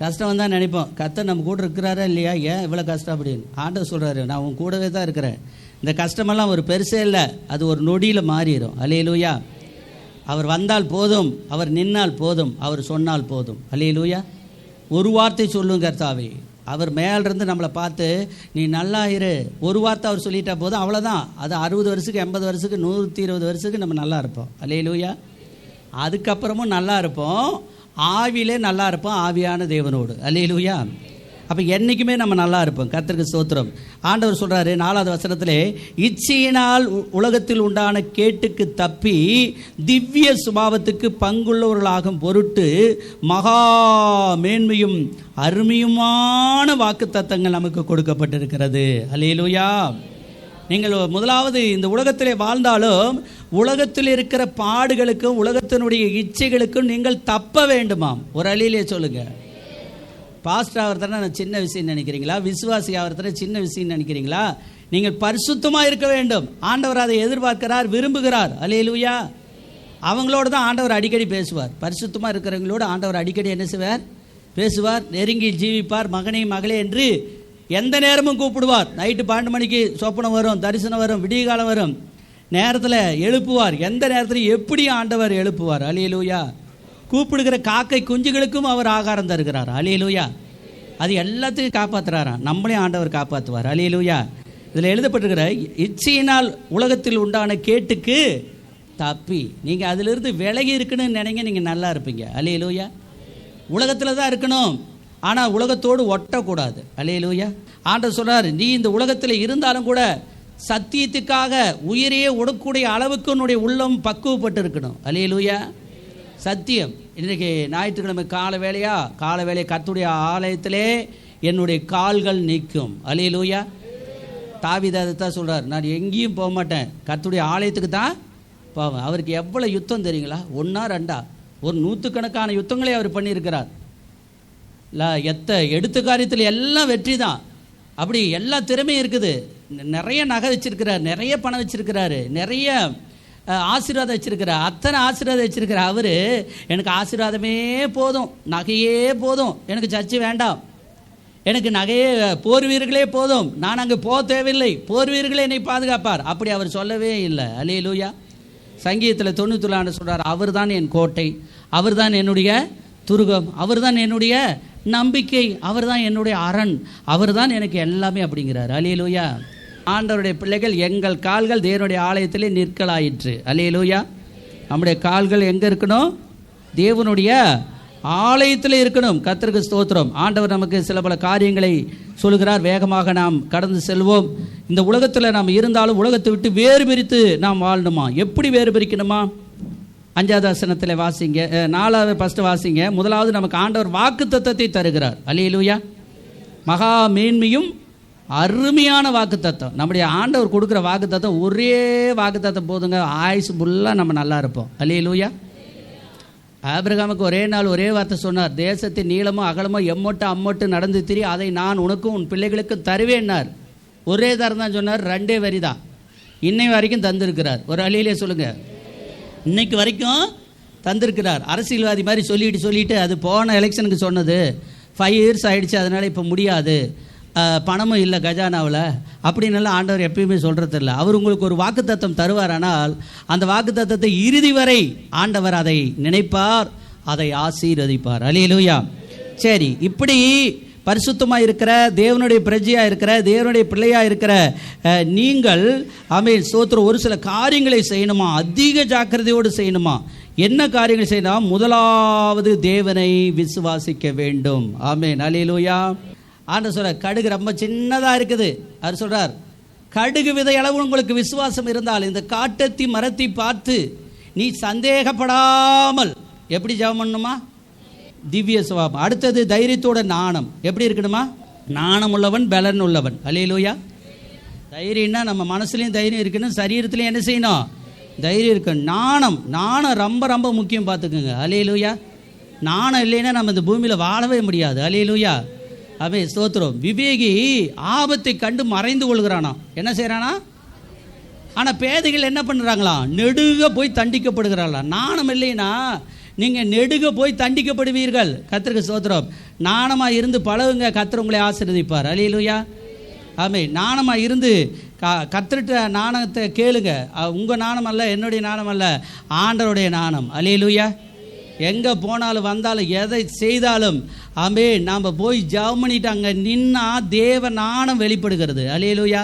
கஷ்டம் வந்தால் நினைப்போம், கர்த்தர் நம்ம கூட இருக்கிறாரா இல்லையா, ஏன் இவ்வளோ கஷ்டம் அப்படின்னு. ஆண்டவர் சொல்கிறாரு, நான் உன் கூடவே தான் இருக்கிறேன். இந்த கஷ்டமெல்லாம் ஒரு பெருசே இல்லை, அது ஒரு நொடியில் மாறிடும். அல்லேலூயா. அவர் வந்தால் போதும், அவர் நின்னால் போதும், அவர் சொன்னால் போதும். அல்லேலூயா. ஒரு வார்த்தை சொல்லுங்க கர்த்தாவே. அவர் மேலிருந்து நம்மளை பார்த்து நீ நல்லா இரு, ஒரு வார்த்தை அவர் சொல்லிட்டா போதும், அவ்வளோதான். அது 60 வருஷத்துக்கு 80 வருஷத்துக்கு 120 வருஷத்துக்கு நம்ம நல்லா இருப்போம். அல்லேலூயா. அதுக்கப்புறமும் நல்லா இருப்போம், ஆவியிலே நல்லா இருப்போம், ஆவியான தேவனோடு. அல்லேலூயா. அப்போ என்றைக்குமே நம்ம நல்லா இருப்போம். கர்த்தருக்கு ஸ்தோத்திரம். ஆண்டவர் சொல்கிறாரு 4வது வசனத்திலே, இச்சையினால் உலகத்தில் உண்டான கேட்டுக்கு தப்பி திவ்ய சுபாவத்துக்கு பங்குள்ளவர்களாகும் பொருட்டு மகா மேன்மையும் அருமையுமான வாக்கு தத்தங்கள் நமக்கு கொடுக்கப்பட்டிருக்கிறது. அல்லேலூயா. நீங்கள் முதலாவது இந்த உலகத்திலே வாழ்ந்தாலும் உலகத்தில் இருக்கிற பாடுகளுக்கும் உலகத்தினுடைய இச்சைகளுக்கும் நீங்கள் தப்ப வேண்டுமாம். ஒரு அழியிலே சொல்லுங்க, பாஸ்டர் ஆகிறதுனா நான் சின்ன விஷயம் நினைக்கிறீங்களா? விசுவாசி ஆகிறதுனா சின்ன விஷயம் நினைக்கிறீங்களா? நீங்கள் பரிசுத்தமாக இருக்க வேண்டும். ஆண்டவர் அதை எதிர்பார்க்கிறார், விரும்புகிறார். அல்லேலூயா. அவங்களோடு தான் ஆண்டவர் அடிக்கடி பேசுவார். பரிசுத்தமாக இருக்கிறவங்களோடு ஆண்டவர் அடிக்கடி என்ன செய்வார்? பேசுவார், நெருங்கி ஜீவிப்பார். மகனே மகளே என்று எந்த நேரமும் கூப்பிடுவார். நைட்டு 12 மணிக்கு சொப்பனம் வரும், தரிசனம் வரும், விடிய காலம் வரும், நேரத்தில் எழுப்புவார். எந்த நேரத்தில் எப்படி ஆண்டவர் எழுப்புவார். அல்லேலூயா. கூப்பிடுகிற காக்கை குஞ்சுகளுக்கும் அவர் ஆகாரம் தருகிறார். அல்லேலூயா. அது எல்லாத்தையும் காப்பாற்றுறாராம். நம்மளையும் ஆண்டவர் காப்பாற்றுவார். அல்லேலூயா. இதில் எழுதப்பட்டிருக்கிற இச்சையினால் உலகத்தில் உண்டான கேட்டுக்கு தப்பி நீங்கள் அதிலிருந்து விலகி இருக்குன்னு நினைங்க, நீங்கள் நல்லா இருப்பீங்க. அல்லேலூயா. உலகத்தில் தான் இருக்கணும், ஆனால் உலகத்தோடு ஒட்டக்கூடாது. அல்லேலூயா. ஆண்டவர் சொல்றார், நீ இந்த உலகத்தில் இருந்தாலும் கூட சத்தியத்துக்காக உயிரையே உடக்கூடிய அளவுக்கு உன்னுடைய உள்ளம் பக்குவப்பட்டு இருக்கணும். அல்லேலூயா. சத்தியம். இன்றைக்கு ஞாயிற்றுக்கிழமை கால வேலையை கர்த்தருடைய ஆலயத்திலே என்னுடைய கால்கள் நிற்கும். அல்லேலூயா. தாவீது அதைத்தான் சொல்றார், நான் எங்கேயும் போக மாட்டேன், கர்த்தருடைய ஆலயத்துக்கு தான் போவேன். அவருக்கு எவ்வளோ யுத்தம் தெரியுங்களா? 1 2 ஒரு 100கணக்கான யுத்தங்களை அவர் பண்ணியிருக்கிறார். எடுத்த காரியத்தில் எல்லாம் வெற்றி தான். அப்படி எல்லா திறமையும் இருக்குது. நிறைய நகை வச்சிருக்கிறார், நிறைய பணம் வச்சிருக்கிறாரு, நிறைய ஆசீர்வாதம் வச்சிருக்கிறார். அத்தனை ஆசீர்வாதம் வச்சிருக்கிறார். அவர் எனக்கு ஆசீர்வாதமே போதும், நகையே போதும், எனக்கு சர்ச்சை வேண்டாம், எனக்கு நகையே போர் வீரர்களே போதும், நான் அங்கே போக தேவையில்லை, போர் வீரர்களே என்னை பாதுகாப்பார். அப்படி அவர் சொல்லவே இல்லை. அல்லேலூயா. சங்கீதத்தில் 94 சொல்றார், அவர் தான் என் கோட்டை, அவர் தான் என்னுடைய துருகம், அவர் தான் என்னுடைய நம்பிக்கை, அவர் தான் என்னுடைய அரண், அவர் தான் எனக்கு எல்லாமே அப்படிங்கிறார். அல்லேலூயா. ஆண்டவருடைய பிள்ளைகள், எங்கள் கால்கள் தேவனுடைய ஆலயத்திலே நிற்கலாயிற்று. அல்லேலூயா. நம்முடைய கால்கள் எங்கே இருக்கணும்? தேவனுடைய ஆலயத்தில் இருக்கணும். கர்த்தருக்கு ஸ்தோத்திரம். ஆண்டவர் நமக்கு சில பல காரியங்களை சொல்கிறார். வேகமாக நாம் கடந்து செல்வோம். இந்த உலகத்தில் நாம் இருந்தாலும் உலகத்தை விட்டு வேறு பிரித்து நாம் வாழணுமா? எப்படி வேறு பிரிக்கணுமா? 5வது வசனத்தில் வாசிங்க, 4வது ஃபர்ஸ்ட் வாசிங்க. முதலாவது நமக்கு ஆண்டவர் வாக்குத்தத்தத்தை தருகிறார். அல்லேலூயா. மகா மேன்மையும் அருமையான வாக்குத்தத்தம். நம்முடைய ஆண்டவர் கொடுக்குற வாக்குத்தத்தம் ஒரே வாக்குத்தத்தம் போதுங்க, ஆயுசு ஃபுல்லாக நம்ம நல்லா இருப்போம். அல்லேலூயா. ஆபிரகாமுக்கு ஒரே நாள் ஒரே வார்த்தை சொன்னார், தேசத்தின் நீளமோ அகலமோ எம்மொட்டு அம்மொட்டு நடந்து திரி, அதை நான் உனக்கும் உன் பிள்ளைகளுக்கும் தருவேன்னார். ஒரே தரம் தான் சொன்னார், 2 வரி தான். இன்னை வரைக்கும் தந்திருக்கிறார். ஒரு அழியிலே சொல்லுங்க, இன்னைக்கு வரைக்கும் தந்திருக்கிறார். அரசியல்வாதி மாதிரி சொல்லிட்டு அது போன எலெக்ஷனுக்கு சொன்னது 5 years ஆயிடுச்சு, அதனால் இப்போ முடியாது, பணமும் இல்லை கஜானாவில் அப்படின்னெல்லாம் ஆண்டவர் எப்பயுமே சொல்கிறது இல்லை. அவர் உங்களுக்கு ஒரு வாக்குத்தத்தம் தருவார், ஆனால் அந்த வாக்குத்தத்தத்தை இறுதி வரை ஆண்டவர் அதை நினைப்பார், அதை ஆசீர்வதிப்பார். அல்லேலூயா. சரி, இப்படி பரிசுத்தமாக இருக்கிற தேவனுடைய பிரஜையாக இருக்கிற தேவனுடைய பிள்ளையாக இருக்கிற நீங்கள் ஸ்தோத்திரம், ஒரு சில காரியங்களை செய்யணுமா? அதிக ஜாக்கிரதையோடு செய்யணுமா? என்ன காரியங்கள் செய்யணும்? முதலாவது தேவனை விசுவாசிக்க வேண்டும். ஆமென். அல்லேலூயா. ஆண்டவர் சொல்றார், கடுகு ரொம்ப சின்னதாக இருக்குது. அவர் சொல்றார், கடுகு விதை அளவு உங்களுக்கு விசுவாசம் இருந்தால் இந்த காட்டத்தி மரத்தை பார்த்து நீ சந்தேகப்படாமல் எப்படி ஜெபம் பண்ணணுமா? திவ்ய சுபாவம். அடுத்தது தைரியத்தோட நாணம். எப்படி இருக்கணுமா? நாணம் உள்ளவன் பலன் உள்ளவன். அல்லேலூயா. தைரியம்னா நம்ம மனசுலையும் தைரியம் இருக்கணும், சரீரத்துலையும் என்ன செய்யணும்? தைரியம் இருக்கணும். நாணம் ரொம்ப ரொம்ப முக்கியம், பார்த்துக்குங்க. அல்லேலூயா. நாணம் இல்லைன்னா நம்ம இந்த பூமியில் வாழவே முடியாது. அல்லேலூயா. அவன் ஸ்தோத்திரம். விவேகி ஆபத்தை கண்டு மறைந்து கொள்கிறானா? என்ன செய்யறானா? ஆனால் பேதைகள் என்ன பண்ணுறாங்களா? நெடுக போய் தண்டிக்கப்படுகிறாங்களா? நாணம் இல்லைன்னா நீங்கள் நெடுக போய் தண்டிக்கப்படுவீர்கள். கர்த்தருக்கு ஸ்தோத்திரம். நாணமாக இருந்து பழகுங்க, கர்த்தர் உங்களை ஆசீர்வதிப்பார். அல்லேலூயா. ஆமென். நாணமாக இருந்து கர்த்தர்கிட்ட நாணத்தை கேளுங்க. உங்கள் நாணம் அல்ல, என்னுடைய நாணம் அல்ல, ஆண்டவருடைய நாணம். அல்லேலூயா. எங்கே போனாலும் வந்தாலும் எதை செய்தாலும் நாம் போய் ஜெபம் பண்ணிட்டு அங்கே நின்னா தேவ நாணம் வெளிப்படுகிறது. அல்லேலூயா.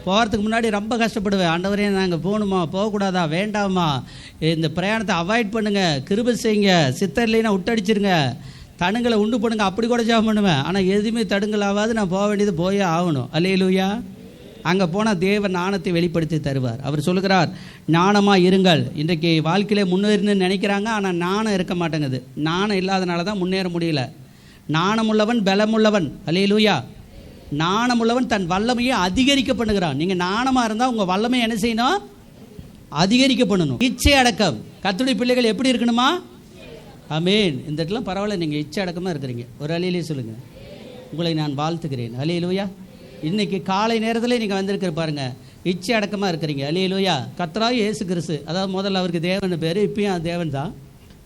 போகிறதுக்கு முன்னாடி ரொம்ப கஷ்டப்படுவேன். ஆண்டவரே, நாங்கள் போகணுமா, போகக்கூடாதா, வேண்டாமா, இந்த பிரயாணத்தை அவாய்ட் பண்ணுங்கள், கிருபை செய்யுங்க, சித்தர் இல்லைன்னா விட்டடிச்சிருங்க, தடுங்களை உண்டு பண்ணுங்க, அப்படி கூட ஜெபம் பண்ணுவேன். ஆனால் எதுவுமே தடுங்களாவது நான் போக வேண்டியது போயே ஆகணும். அல்லேலூயா. அங்கே போனால் தேவ நாணத்தை வெளிப்படுத்தி தருவார். அவர் சொல்லுகிறார், நாணமாக இருங்கள். இன்றைக்கு வாழ்க்கையிலே முன்னேறணும்னு நினைக்கிறாங்க, ஆனால் நாணம் இருக்க மாட்டேங்குது. நாணம் இல்லாதனால தான் முன்னேற முடியல. நாணமுள்ளவன் பலமுள்ளவன். அல்லேலூயா. நாணமுள்ளவன் தன் வல்லமையை அதிகரிக்க பண்ணுகிறான். நீங்கள் நாணமாக இருந்தால் உங்கள் வல்லமையை என்ன செய்யணும்? அதிகரிக்க பண்ணணும். இச்சை அடக்கம். கர்த்தருடைய பிள்ளைகள் எப்படி இருக்கணுமா? ஆமென். இந்த இடத்துல பரவாயில்ல, நீங்கள் இச்சை அடக்கமாக இருக்கிறீங்க. ஒரு அலையிலே சொல்லுங்கள், உங்களை நான் வாழ்த்துக்கிறேன். அல்லேலூயா. இன்னைக்கு காலை நேரத்தில் நீங்கள் வந்திருக்கிற பாருங்க, இச்சை அடக்கமாக இருக்கிறீங்க. அல்லேலூயா. கர்த்தராகிய இயேசு கிறிஸ்து, அதாவது முதல்ல அவருக்கு தேவன் பேர், இப்பயும் தேவன் தான்.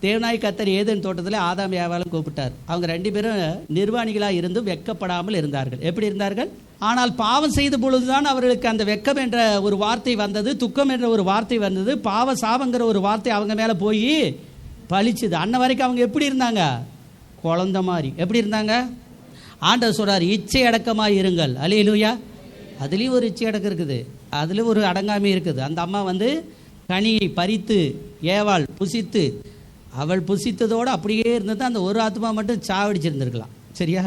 தேவனாய் கர்த்தர் ஏதேன் தோட்டத்தில் ஆதாம் ஏவாளும் கூப்பிட்டார். அவங்க 2 பேரும் நிர்வாணிகளாக இருந்தும் வெட்கப்படாமல் இருந்தார்கள். எப்படி இருந்தார்கள்? ஆனால் பாவம் செய்த பொழுதுதான் அவர்களுக்கு அந்த வெட்கம் என்ற ஒரு வார்த்தை வந்தது, துக்கம் என்ற ஒரு வார்த்தை வந்தது, பாவ சாபங்கிற ஒரு வார்த்தை அவங்க மேலே போய் பழிச்சுது. அன்ன வரைக்கும் அவங்க எப்படி இருந்தாங்க? குழந்தை மாதிரி. எப்படி இருந்தாங்க? ஆண்டவர் சொல்றார், இச்சை அடக்கமாக இருங்கள். அல்லேலூயா. அதுலேயும் ஒரு இச்சை அடக்கம் இருக்குது, அதில் ஒரு அடங்காமை இருக்குது. அந்த அம்மா கனியை பறித்து ஏவாள் புசித்து, அவள் புசித்ததோடு அப்படியே இருந்தது. அந்த ஒரு ஆத்மா மட்டும் சாவடிச்சிருந்துருக்கலாம். சரியா?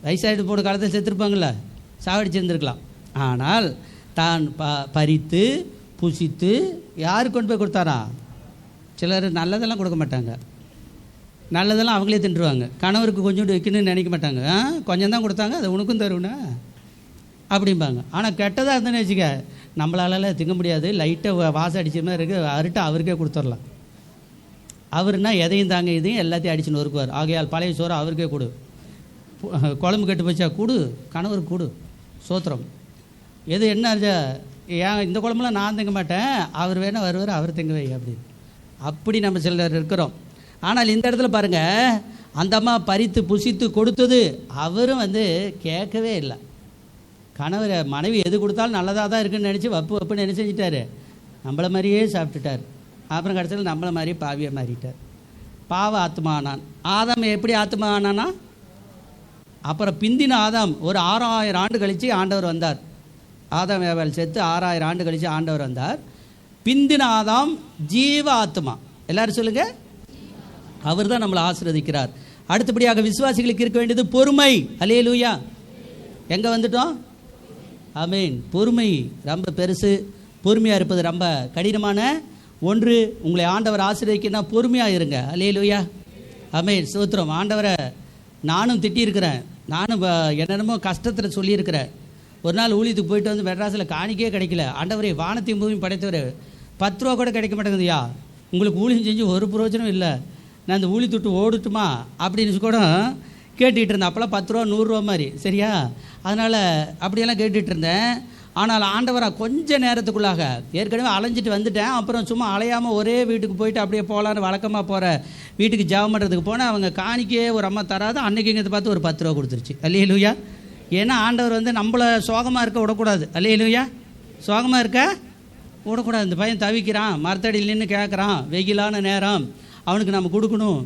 வயசாகிட்டு போன காலத்தில் செத்துருப்பாங்கள்ல, சாவடிச்சிருந்துருக்கலாம். ஆனால் தான் பறித்து புசித்து யாருக்கு கொண்டு போய் கொடுத்தாரா? சிலர் நல்லதெல்லாம் கொடுக்க மாட்டாங்க, நல்லதெல்லாம் அவங்களே தின்றுவாங்க. கணவருக்கு கொஞ்சோண்டு வைக்கணும்னு நினைக்க மாட்டாங்க. கொஞ்சம் தான் கொடுத்தாங்க, அதை உனக்கும் தருவேனா அப்படிம்பாங்க. ஆனால் கெட்டதாக இருந்தேன்னு வச்சுக்க, நம்மளால திங்க முடியாது, லைட்டாக வாசம் அடிச்ச மாதிரி இருக்குது, அருட்டு அவருக்கே கொடுத்துடலாம். அவருன்னா எதையும் தாங்க இதையும் எல்லாத்தையும் அடிச்சுன்னு நொறுக்குவார். ஆகையால் பழைய சோறு அவருக்கே கொடு, குழம்பு கெட்டு போச்சா கொடு, கணவருக்கு கொடு, சோத்திரம். எது என்ன ஏன் இந்த குழம்புலாம் நான் திங்க மாட்டேன், அவர் வேணால் வருவார், அவர் திங்க வை அப்படி நம்ம சிலர் இருக்கிறோம். ஆனால் இந்த இடத்துல பாருங்கள், அந்த அம்மா பறித்து புசித்து கொடுத்தது, அவரும் கேட்கவே இல்லை. கணவர் மனைவி எது கொடுத்தாலும் நல்லதாக தான் இருக்குன்னு நினச்சி வப்புன்னு என்ன செஞ்சிட்டாரு? நம்மளை மாதிரியே சாப்பிட்டுட்டார். அப்புறம் கடைசியில் நம்மளை மாதிரியே பாவியை மாறிட்டார். பாவ ஆத்மானான். ஆதாம் எப்படி ஆத்மா ஆனானா? அப்புறம் பிந்தின ஆதாம் ஒரு 6000 ஆண்டு கழித்து ஆண்டவர் வந்தார். ஆதாம் ஏவாள் செத்து 6000 ஆண்டு கழித்து ஆண்டவர் வந்தார். பிந்தின ஆதாம் ஜீவ ஆத்மா. எல்லாரும் சொல்லுங்க, அவர் தான் நம்மளை ஆசீர்வதிக்கிறார். அடுத்தபடியாக விசுவாசிகளுக்கு இருக்க வேண்டியது பொறுமை. அல்லேலூயா. எங்கே வந்துட்டோம்? ஆமென். பொறுமை ரொம்ப பெருசு. பொறுமையாக இருப்பது ரொம்ப கடினமான ஒன்று. உங்களை ஆண்டவர் ஆசீர்வதிக்கனா பொறுமையாக இருங்க. அல்லேலூயா. ஆமென். ஸ்தோத்திரம். ஆண்டவரை நானும் திட்டியிருக்கிறேன், நானும் என்னென்னமோ கஷ்டத்தில் சொல்லியிருக்கிறேன். ஒரு நாள் ஊழியத்துக்கு போயிட்டு மெட்ராஸில் காணிக்கே கிடைக்கல. ஆண்டவரே, வானத்தையும் பூமியும் படைத்தவர், 10 ரூபா கூட கிடைக்க மாட்டேங்குதுயா, உங்களுக்கு ஊழியம் செஞ்சு ஒரு பிரயோஜனம் இல்லை, நான் இந்த ஊழி தொட்டு ஓடுட்டுமா அப்படின்னு கூட கேட்டுக்கிட்டு இருந்தேன். அப்போல்லாம் 10 ரூபா 100 ரூபா மாதிரி. சரியா? அதனால் அப்படியெல்லாம் கேட்டுகிட்டு இருந்தேன். ஆனால் ஆண்டவராக கொஞ்ச நேரத்துக்குள்ளாக ஏற்கனவே அலைஞ்சிட்டு வந்துட்டேன். அப்புறம் சும்மா அலையாமல் ஒரே வீட்டுக்கு போயிட்டு அப்படியே போகலான்னு வழக்கமாக போகிற வீட்டுக்கு ஜெபம் பண்ணுறதுக்கு போனால் அவங்க காணிக்கையே ஒரு அம்மா தராது. அன்றைக்கி இங்கே பார்த்து ஒரு 10 ரூபா கொடுத்துருச்சு. அல்லேலூயா. ஏன்னா ஆண்டவர் நம்மளை சோகமாக இருக்க விடக்கூடாது. அல்லேலூயா. சோகமாக இருக்க விடக்கூடாது. இந்த பையன் தவிக்கிறான், மரத்தடியில் நின்று கேட்குறான், வெயிலான நேரம், அவனுக்கு நம்ம கொடுக்கணும்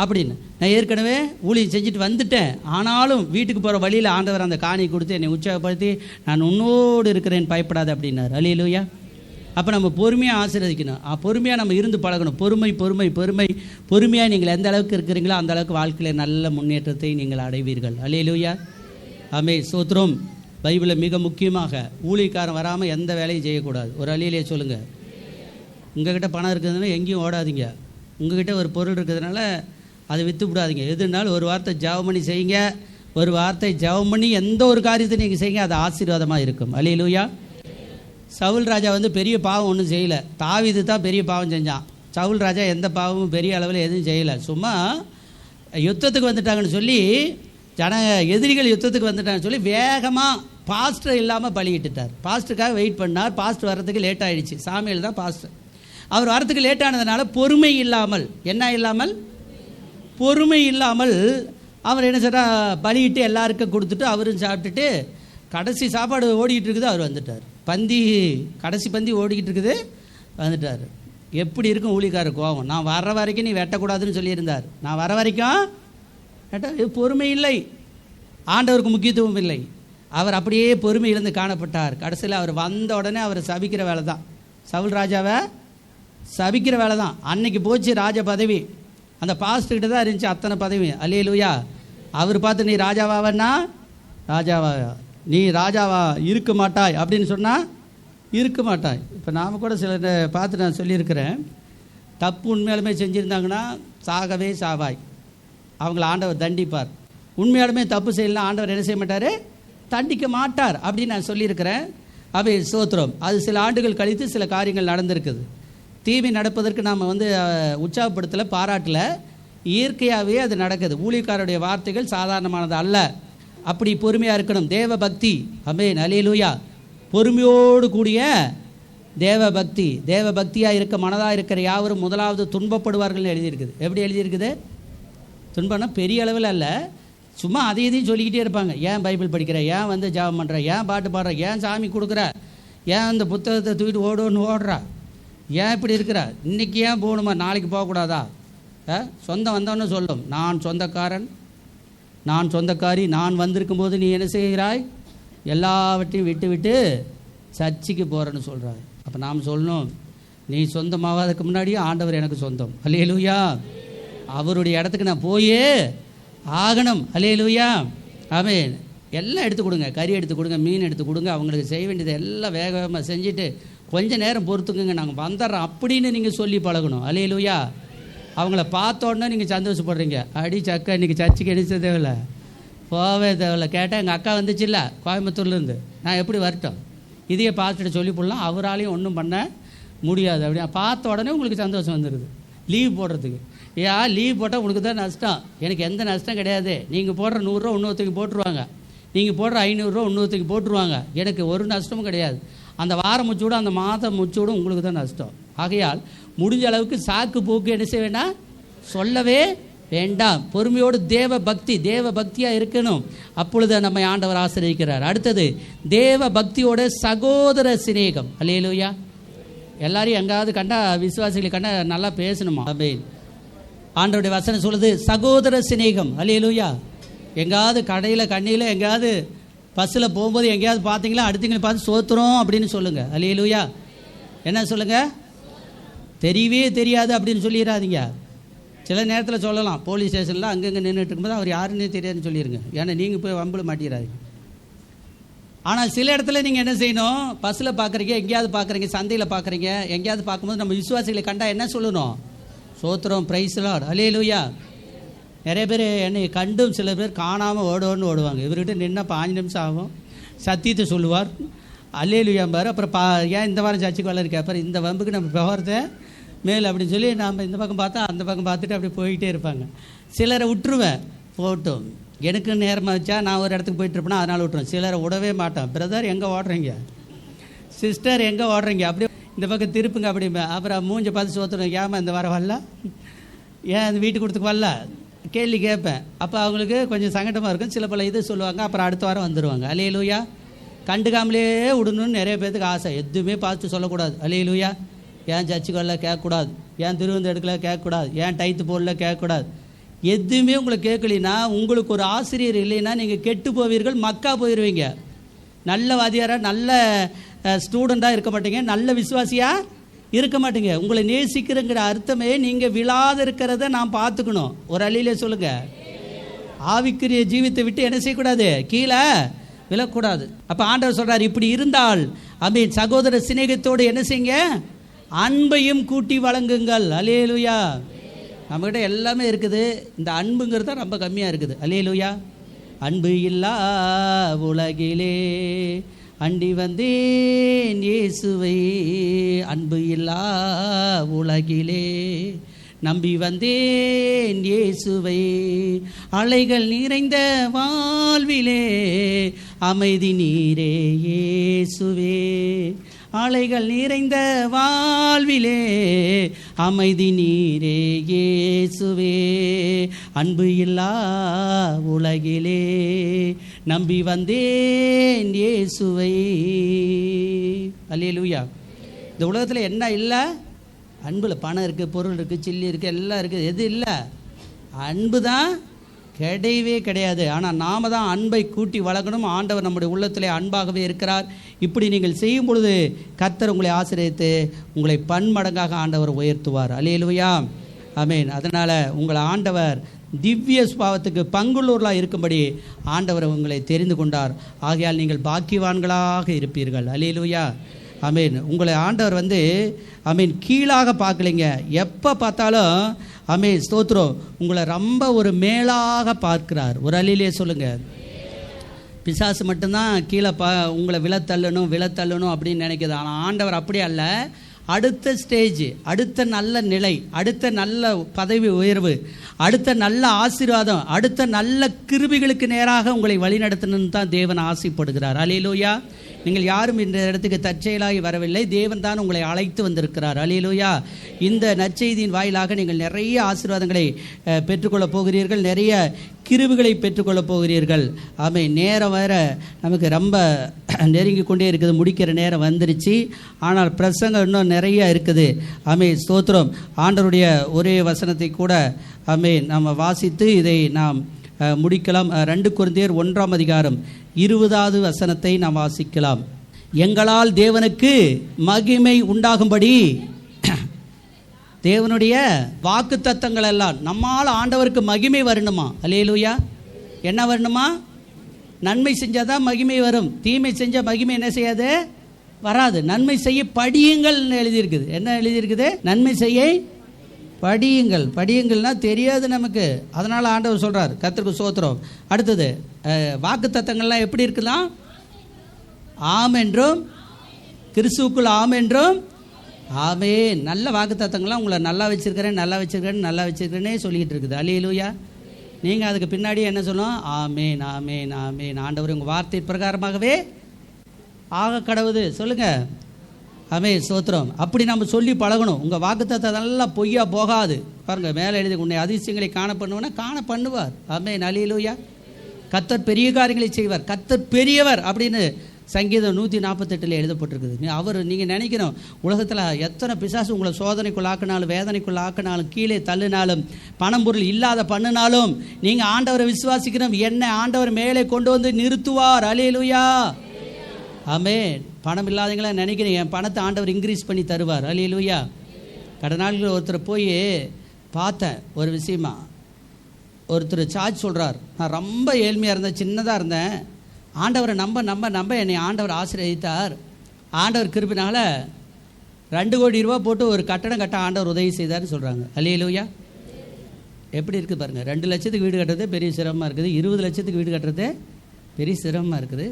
அப்படின்னு. நான் ஏற்கனவே ஊழியம் செஞ்சுட்டு வந்துட்டேன். ஆனாலும் வீட்டுக்கு போகிற வழியில் ஆண்டவர் அந்த காணியை கொடுத்து என்னை உற்சாகப்படுத்தி, நான் உன்னோடு இருக்கிறேன், பயப்படாது அப்படின்னார். அல்லேலூயா. அப்போ நம்ம பொறுமையாக ஆசீர்வதிக்கணும். பொறுமையாக நம்ம இருந்து பழகணும். பொறுமை பொறுமை பொறுமை பொறுமையாக நீங்கள் எந்த அளவுக்கு இருக்கிறீங்களோ அந்த அளவுக்கு வாழ்க்கையில் நல்ல முன்னேற்றத்தை நீங்கள் அடைவீர்கள். அல்லேலூயா. ஆமென். ஸ்தோத்திரம். பைபிளில் மிக முக்கியமாக ஊழியக்காரன் வராமல் எந்த வேலையும் செய்யக்கூடாது. ஒரு அழியிலே சொல்லுங்கள். உங்கள்கிட்ட பணம் இருக்குதுன்னா எங்கேயும் ஓடாதீங்க. உங்கள்கிட்ட ஒரு பொருள் இருக்கிறதுனால அதை விற்று விடாதீங்க. எதுனாலும் ஒரு வார்த்தை ஜெபம் பண்ணி செய்யுங்க. ஒரு வார்த்தை ஜெபம் பண்ணி எந்த ஒரு காரியத்தை நீங்கள் செய்யுங்க, அது ஆசீர்வாதமாக இருக்கும். அல்லேலூயா. சவுல் ராஜா பெரிய பாவம் ஒன்றும் செய்யலை. தாவீது தான் பெரிய பாவம் செஞ்சான். சவுல் ராஜா எந்த பாவமும் பெரிய அளவில் எதுவும் செய்யலை. சும்மா யுத்தத்துக்கு வந்துட்டாங்கன்னு சொல்லி, எதிரிகள் யுத்தத்துக்கு வந்துட்டாங்கன்னு சொல்லி வேகமாக பாஸ்டர் இல்லாமல் பலியிட்டுட்டார். பாஸ்டருக்காக வெயிட் பண்ணார். பாஸ்டர் வர்றதுக்கு லேட் ஆகிடுச்சு. சாமியல் தான் பாஸ்டர். அவர் வரத்துக்கு லேட் ஆனதுனால பொறுமை இல்லாமல், என்ன இல்லாமல், பொறுமை இல்லாமல் அவர் என்ன செய்றார், பலியிட்டு எல்லாருக்கும் கொடுத்துட்டு அவரும் சாப்பிட்டுட்டு கடைசி சாப்பாடு ஓடிக்கிட்டு இருக்குது, அவர் வந்துட்டார். கடைசி பந்தி ஓடிக்கிட்டு இருக்குது, வந்துட்டார். எப்படி இருக்கும் ஊழியக்காரர் கோபம்? நான் வர்ற வரைக்கும் நீ வெட்டக்கூடாதுன்னு சொல்லியிருந்தார். நான் வர வரைக்கும் வெட்ட, பொறுமை இல்லை, ஆண்டவருக்கு முக்கியத்துவம் இல்லை. அவர் அப்படியே பொறுமை இழந்து காணப்பட்டார். கடைசியில் அவர் வந்த உடனே அவர் சபிக்கிற வேலை தான். சவுல் ராஜாவை சபிக்கிற வேலை தான். அன்னைக்கு போச்சு ராஜ பதவி. அந்த பாஸ்டர்கிட்ட தான் இருந்துச்சு அத்தனை பதவி. அல்லேலூயா. அவர் பார்த்து நீ ராஜாவாவன்னா ராஜாவா, நீ ராஜாவா இருக்க மாட்டாய் அப்படின்னு சொன்னால் இருக்க மாட்டாய். இப்போ நாம் கூட சில பார்த்து நான் சொல்லியிருக்கிறேன், தப்பு உண்மையாலுமே செஞ்சுருந்தாங்கன்னா சாகவே சாவாய், அவங்கள ஆண்டவர் தண்டிப்பார். உண்மையாலுமே தப்பு செய்யலாம், ஆண்டவர் என்ன செய்ய மாட்டார், தண்டிக்க மாட்டார் அப்படின்னு நான் சொல்லியிருக்கிறேன். அவை ஸ்தோத்திரம். அது சில ஆண்டுகள் கழித்து சில காரியங்கள் நடந்திருக்குது. தீமை நடப்பதற்கு நாம் உற்சாகப்படுத்தலை, பாராட்டலை. இயற்கையாகவே அது நடக்குது. ஊழியக்காரருடைய வார்த்தைகள் சாதாரணமானது அல்ல. அப்படி பொறுமையாக இருக்கணும். தேவ பக்தி, ஆமென், அல்லேலூயா. பொறுமையோடு கூடிய தேவ பக்தி. தேவ பக்தியாக இருக்க மனதாக இருக்கிற யாவரும் முதலாவது துன்பப்படுவார்கள்னு எழுதியிருக்குது. எப்படி எழுதியிருக்குது? துன்பம்னா பெரிய அளவில் அல்ல, சும்மா அதை இதையும் சொல்லிக்கிட்டே இருப்பாங்க. ஏன் பைபிள் படிக்கிற, ஏன் வந்து ஜெபம் பண்ணுற, ஏன் பாட்டு பாடுற, ஏன் சாமி கொடுக்குற, ஏன் அந்த புத்தகத்தை தூக்கிட்டு ஓடுன்னு ஓடுறா, ஏன் இப்படி இருக்கிற, இன்றைக்கி ஏன் போகணுமா, நாளைக்கு போகக்கூடாதா? சொந்தம் வந்தவொன்னு சொல்லும், நான் சொந்தக்காரன், நான் சொந்தக்காரி, நான் வந்திருக்கும் போது நீ என்ன செய்கிறாய், எல்லாவற்றையும் விட்டு விட்டு சர்ச்சுக்கு போகிறேன்னு சொல்கிறாரு. அப்போ நாம் சொல்லணும், நீ சொந்தமாகாததுக்கு முன்னாடியே ஆண்டவர் எனக்கு சொந்தம். அல்லேலூயா. அவருடைய இடத்துக்கு நான் போயே ஆகணும். அல்லேலூயா. ஆமென். எல்லாம் எடுத்து கொடுங்க, கறி எடுத்து கொடுங்க, மீன் எடுத்து கொடுங்க, அவங்களுக்கு செய்ய வேண்டியதை எல்லாம் வேக வேகமாக செஞ்சுட்டு கொஞ்சம் நேரம் பொறுத்துக்குங்க, நாங்கள் வந்துடுறோம் அப்படின்னு நீங்கள் சொல்லி பழகணும். அல்லேலூயா. அவங்கள பார்த்தோன்னே நீங்கள் சந்தோஷப்படுறீங்க, அடி சக்கா இன்றைக்கி சர்ச்சுக்கு எடுத்த தேவையில்ல, போவே தேவையில்ல. கேட்டால் எங்கள் அக்கா வந்துச்சுல்ல கோயம்புத்தூர்லேருந்து, நான் எப்படி வரட்டும், இதையே பார்த்துட்டு சொல்லி போடலாம், அவராலையும் ஒன்றும் பண்ண முடியாது. அப்படின்னா பார்த்த உடனே உங்களுக்கு சந்தோஷம் வந்துடுது. லீவ் போடுறதுக்கு, லீவ் போட்டால் உனக்கு தான் நஷ்டம், எனக்கு எந்த நஷ்டம் கிடையாது. நீங்கள் போடுற 100 ரூபா இன்னொருத்தருக்கு போட்டுருவாங்க, நீங்கள் போடுற 500 ரூபா இன்னொருத்தருக்கு போட்டுருவாங்க, எனக்கு ஒரு நஷ்டமும் கிடையாது. அந்த வாரம் முச்சூடும் அந்த மாதம் முச்சூடும் உங்களுக்கு தான் நஷ்டம். ஆகையால் முடிஞ்ச அளவுக்கு சாக்கு போக்கு என்ன செய்ய வேண்டாம், சொல்லவே வேண்டாம். பொறுமையோடு தேவ பக்தி, தேவ பக்தியாக இருக்கணும். அப்பொழுது நம்ம ஆண்டவர் ஆசீர்வதிக்கிறார். அடுத்தது தேவ பக்தியோட சகோதர சிநேகம். அல்லேலூயா. எல்லாரையும் எங்காவது கண்டா, விசுவாசிகளை கண்டா நல்லா பேசணுமா? ஆமென். ஆண்டவருடைய வசனம் சொல்லுது சகோதர சிநேகம். அல்லேலூயா. எங்காவது கடையில் கண்ணியில் எங்கேயாவது பஸ்ஸில் போகும்போது எங்கேயாவது பார்த்தீங்களா, அடுத்தவங்களை பார்த்து சோத்துறோம் அப்படின்னு சொல்லுங்கள். அல்லேலூயா. என்ன சொல்லுங்கள், தெரியவே தெரியாது அப்படின்னு சொல்லிடாதீங்க. சில நேரத்தில் சொல்லலாம், போலீஸ் ஸ்டேஷனில் அங்கங்கே நின்றுட்டு இருக்கும்போது அவர் யாருன்னே தெரியாதுன்னு சொல்லிடுங்க, ஏன்னா நீங்கள் போய் வம்பில் மாட்டிடாதீங்க. ஆனால் சில இடத்துல நீங்கள் என்ன செய்யணும், பஸ்ஸில் பார்க்குறீங்க, எங்கேயாவது பார்க்குறீங்க, சந்தையில் பார்க்குறீங்க, எங்கேயாவது பார்க்கும்போது நம்ம விசுவாசிகளை கண்டா என்ன சொல்லணும், சோத்திரம், பிரைஸ் லார்ட், அல்லேலூயா. நிறைய பேர் என்னை கண்டும் சில பேர் காணாமல் ஓடுவோன்னு ஓடுவாங்க. இவர்கிட்ட நின்னா 5 நிமிஷம் ஆகும், சத்தியத்தை சொல்லுவார், அல்லேலூயாம்பார். அப்புறம் ஏன் இந்த வாரம் சர்ச்சுக்கு வரல இருக்கேன், அப்புறம் இந்த வம்புக்கு நம்ம போகிறத மேல் அப்படின்னு சொல்லி நாம் இந்த பக்கம் பார்த்தா அந்த பக்கம் பார்த்துட்டு அப்படி போயிட்டே இருப்பாங்க. சிலரை விட்டுருவேன், போட்டோம், எனக்கு நேரமாக வச்சா நான் ஒரு இடத்துக்கு போயிட்டுருப்பேன்னா அதனால் விட்டுருவேன். சிலரை விடவே மாட்டேன். பிரதர் எங்கே ஓடுறீங்க, சிஸ்டர் எங்கே ஓடுறீங்க, அப்படி இந்த பக்கம் திருப்புங்க அப்படிம்பேன். அப்புறம் மூஞ்சை பார்த்து சோத்துருவேன், ஏமா இந்த வாரம் வரல, ஏன் அந்த வீட்டு கொடுத்துக்கு வரல, கேள்வி கேட்பேன். அப்போ அவங்களுக்கு கொஞ்சம் சங்கடமாக இருக்கும். சில பல இது சொல்லுவாங்க, அப்புறம் அடுத்த வாரம் வந்துடுவாங்க. அல்லேலூயா. கண்டுக்காமலே விடணும்னு நிறைய பேருக்கு ஆசை, எதுவுமே பார்த்து சொல்லக்கூடாது. அல்லேலூயா. ஏன் சர்ச்சுக்கு வரல கேட்கக்கூடாது, ஏன் திருவந்த எடுக்கல கேட்கக்கூடாது, ஏன் டைத்து போடல கேட்கக்கூடாது. எதுவுமே உங்களை கேட்கலினா, உங்களுக்கு ஒரு ஆசிரியர் இல்லைன்னா நீங்கள் கெட்டு போவீர்கள், மக்கா போயிடுவீங்க. நல்ல வாதியாராக நல்ல ஸ்டூடெண்ட்டாக இருக்க மாட்டீங்க, நல்ல விசுவாசியாக இருக்க மாட்டீங்க. உங்களை நேசிக்கிறங்கிற அர்த்தமே நீங்கள் விழாத இருக்கிறத நான் பார்த்துக்கணும். ஒரு அழியிலே சொல்லுங்கள், ஆவிக்குரிய ஜீவித்தை விட்டு என்ன செய்யக்கூடாது, கீழே விழக்கூடாது. அப்போ ஆண்டவர் சொல்கிறார், இப்படி இருந்தால் ஆமென், சகோதர சிநேகத்தோடு என்ன செய்யுங்க, அன்பையும் கூட்டி வழங்குங்கள். அல்லேலூயா. நம்மகிட்ட எல்லாமே இருக்குது, இந்த அன்புங்கிறது தான் ரொம்ப கம்மியாக இருக்குது. அல்லேலூயா. அன்பு இல்லா உலகிலே அண்டி வந்தேன் இயேசுவை, அன்பு இல்லா உலகிலே நம்பி வந்தேன் இயேசுவை, அலைகள் நிறைந்த வாழ்விலே அமைதி நீரே இயேசுவே, அலைகள் நிறைந்த வாழ்விலே அமைதி நீரே இயேசுவே, அன்பு இல்லா உலகிலே நம்பி வந்தேன் இயேசுவை. அல்லேலூயா. இந்த உலகத்தில் என்ன இல்லை, அன்பில் பணம் இருக்குது, பொருள் இருக்குது, சில்லி இருக்குது, எல்லாம் இருக்குது. எது இல்லை, அன்பு தான் கிடையவே கிடையாது. ஆனால் நாம தான் அன்பை கூட்டி வளர்க்கணும். ஆண்டவர் நம்முடைய உள்ளத்திலே அன்பாகவே இருக்கிறார். இப்படி நீங்கள் செய்யும் பொழுது கர்த்தர் உங்களை ஆசீர்வதித்து உங்களை பன்மடங்காக ஆண்டவர் உயர்த்துவார். அல்லேலூயா. ஆமென். அதனால் உங்களை ஆண்டவர் திவ்ய சுபாவத்துக்கு பங்குள்ளூர்களாக இருக்கும்படி ஆண்டவர் உங்களை தெரிந்து கொண்டார். ஆகையால் நீங்கள் பாக்கியவான்களாக இருப்பீர்கள். அல்லேலூயா. ஆமென். உங்களை ஆண்டவர் ஆமென் கீழாக பார்க்கலைங்க. எப்போ பார்த்தாலும் ஆமென் ஸ்தோத்திரம், உங்களை ரொம்ப ஒரு மேலாக பார்க்கிறார். ஒரு அழியிலே சொல்லுங்கள், பிசாசு மட்டும்தான் கீழே உங்களை விழத்தள்ளணும் அப்படின்னு நினைக்கிது. ஆனால் ஆண்டவர் அப்படி அல்ல. அடுத்த ஸ்டேஜ், அடுத்த நல்ல நிலை, அடுத்த நல்ல பதவி உயர்வு, அடுத்த நல்ல ஆசீர்வாதம், அடுத்த நல்ல கிருபைகளுக்கு நேராக உங்களை வழிநடத்தணும்னு தான் தேவன் ஆசைப்படுகிறார். அல்லேலூயா. நீங்கள் யாரும் இந்த இடத்துக்கு தற்செயலாகி வரவில்லை, தேவன் தான் உங்களை அழைத்து வந்திருக்கிறார். அல்லேலூயா. இந்த நற்செய்தியின் வாயிலாக நீங்கள் நிறைய ஆசீர்வாதங்களை பெற்றுக்கொள்ளப் போகிறீர்கள், நிறைய கிருபைகளை பெற்றுக்கொள்ளப் போகிறீர்கள். ஆமென். நேரம் வேற நமக்கு ரொம்ப நெருங்கி கொண்டே இருக்குது, முடிக்கிற நேரம் வந்துருச்சு. ஆனால் பிரசங்கம் இன்னும் நிறைய இருக்குது. ஆமென். ஸ்தோத்திரம். ஆண்டவருடைய ஒரே வசனத்தை கூட ஆமென் நாம் வாசித்து இதை நாம் முடிக்கலாம். 2 கொரிந்தியர் 1ஆம் அதிகாரம் 20வது வசனத்தை நாம் வாசிக்கலாம். எங்களால் தேவனுக்கு மகிமை உண்டாகும்படி தேவனுடைய வாக்கு தத்தங்கள் எல்லாம் நம்மால் ஆண்டவருக்கு மகிமை வரணுமா? அல்லேலூயா. என்ன வரணுமா? நன்மை செஞ்சாதான் மகிமை வரும், தீமை செஞ்ச மகிமை என்ன செய்யாது? வராது. நன்மை செய்ய படியுங்கள் எழுதியிருக்குது. என்ன எழுதியிருக்குது? நன்மை செய்ய படியுங்கள். படியுங்கள்னா தெரியாது நமக்கு, அதனால ஆண்டவர் சொல்றார். கர்த்தருக்கு ஸ்தோத்திரம். அடுத்தது வாக்கு தத்தங்கள்லாம் எப்படி இருக்கலாம்? ஆம் என்றும் கிறிஸ்துவுக்குள் ஆம் என்றும் ஆமென். நல்ல வாக்கு தத்தங்கள்லாம் உங்களை நல்லா வச்சிருக்கிறேன், நல்லா வச்சிருக்கிறேன், நல்லா வச்சிருக்கிறேன்னே சொல்லிக்கிட்டு இருக்குது. அல்லேலூயா. நீங்கள் அதுக்கு பின்னாடி என்ன சொல்லணும்? ஆமேன், ஆமேன், ஆமேன். ஆண்டவர் உங்கள் வார்த்தை பிரகாரமாகவே ஆக கடவுது சொல்லுங்க. ஆமென். ஸ்தோத்திரம். அப்படி நம்ம சொல்லி பழகணும். உங்கள் வாக்குத்தத்தம் அதெல்லாம் பொய்யா போகாது. பாருங்கள், மேலே எழுதி உன்னை அதிசயங்களை காண பண்ணுவேன்னா காண பண்ணுவார். ஆமென். அல்லேலூயா. கர்த்தர் பெரிய காரியங்களை செய்வார், கர்த்தர் பெரியவர் அப்படின்னு சங்கீதம் 148 எழுதப்பட்டிருக்குது. அவர் நீங்கள் நினைக்கணும், உலகத்தில் எத்தனை பிசாசு உங்களை சோதனைக்குள்ளாக்கினாலும் வேதனைக்குள்ளாக்கினாலும் கீழே தள்ளினாலும் பணம் பொருள் இல்லாத பண்ணினாலும் நீங்கள் ஆண்டவரை விசுவாசிக்கணும். என்ன ஆண்டவர் மேலே கொண்டு வந்து நிறுத்துவார். அல்லேலூயா. ஆமென். பணம் இல்லாதவங்களா நினைக்கிறேன், என் பணத்தை ஆண்டவர் இன்க்ரீஸ் பண்ணி தருவார். அல்லேலூயா. கடந்த நாட்களில் ஒருத்தர் போய் பார்த்தேன். ஒரு விஷயமா ஒருத்தர் சார்ஜ் சொல்கிறார், நான் ரொம்ப ஏழ்மையாக இருந்தேன், சின்னதாக இருந்தேன், ஆண்டவரை நம்ப நம்ப நம்ப என்னை ஆண்டவர் ஆசீர்வதித்தார். ஆண்டவர் கிருபினால 2 கோடி ரூபா போட்டு ஒரு கட்டடம் கட்ட ஆண்டவர் உதவி செய்தார்னு சொல்கிறாங்க. அல்லேலூயா. எப்படி இருக்குது பாருங்கள். 2 லட்சத்துக்கு வீடு கட்டுறதே பெரிய சிரமமாக இருக்குது, 20 லட்சத்துக்கு வீடு கட்டுறதே பெரிய சிரமமாக இருக்குது.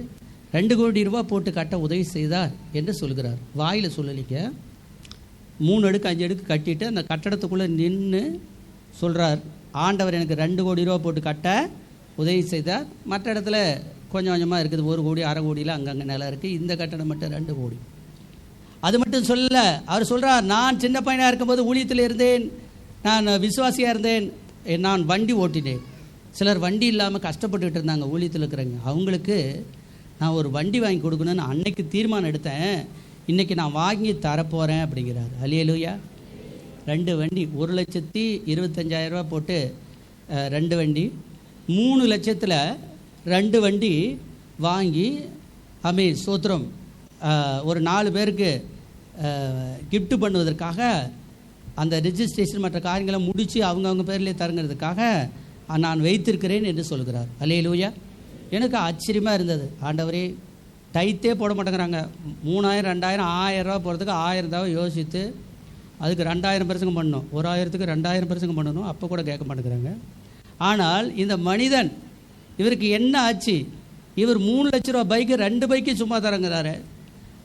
2 கோடி ரூபா போட்டு கட்ட உதவி செய்தார் என்று சொல்கிறார். வாயில் சொல்லலிக்க 3 அடுக்கு 5 அடுக்கு கட்டிட்டு அந்த கட்டடத்துக்குள்ளே நின்று சொல்கிறார், ஆண்டவர் எனக்கு 2 கோடி ரூபா போட்டு கட்ட உதவி செய்தார். மற்ற இடத்துல கொஞ்சம் கொஞ்சமாக இருக்குது, 1 கோடி 1/2 கோடியில் அங்கங்கே நிலம் இருக்குது, இந்த கட்டடம் மட்டும் 2 கோடி. அது மட்டும் சொல்ல, அவர் சொல்கிறார், நான் சின்ன பையனாக இருக்கும்போது ஊழியத்தில் இருந்தேன், நான் விசுவாசியாக இருந்தேன், நான் வண்டி ஓட்டினேன். சிலர் வண்டி இல்லாமல் கஷ்டப்பட்டுக்கிட்டு இருந்தாங்க ஊழியத்தில் இருக்கிறவங்க, அவங்களுக்கு நான் ஒரு வண்டி வாங்கி கொடுக்கணும்னு அன்னைக்கு தீர்மானம் எடுத்தேன், இன்றைக்கி நான் வாங்கி தரப்போகிறேன் அப்படிங்கிறார். அல்லேலூயா. 2 வண்டி, 1,25,000 ரூபா போட்டு 2 வண்டி, 3 லட்சத்தில் 2 வண்டி வாங்கி ஆமென். ஸ்தோத்திரம். ஒரு 4 பேருக்கு கிஃப்ட் பண்ணுவதற்காக அந்த ரெஜிஸ்ட்ரேஷன் மற்ற காரியங்களை முடித்து அவங்கவுங்க பேர்லேயே தருங்கிறதுக்காக நான் வைத்திருக்கிறேன் என்று சொல்கிறார். அல்லேலூயா. எனக்கு ஆச்சரியமாக இருந்தது. ஆண்டவரே, டைத்தே போட மாட்டேங்கிறாங்க, 3000 2000 1000 ரூபா போகிறதுக்கு 1000 ரூபாவை யோசித்து அதுக்கு 2000 பிரசங்கம் பண்ணணும், 1000க்கு 2000 பிரசங்கம் பண்ணணும், அப்போ கூட கேட்க மாட்டேங்கிறாங்க. ஆனால் இந்த மனிதன், இவருக்கு என்ன ஆச்சு? இவர் 3 லட்ச ரூபா பைக்கு 2 பைக்கு சும்மா தரங்கிறாரு,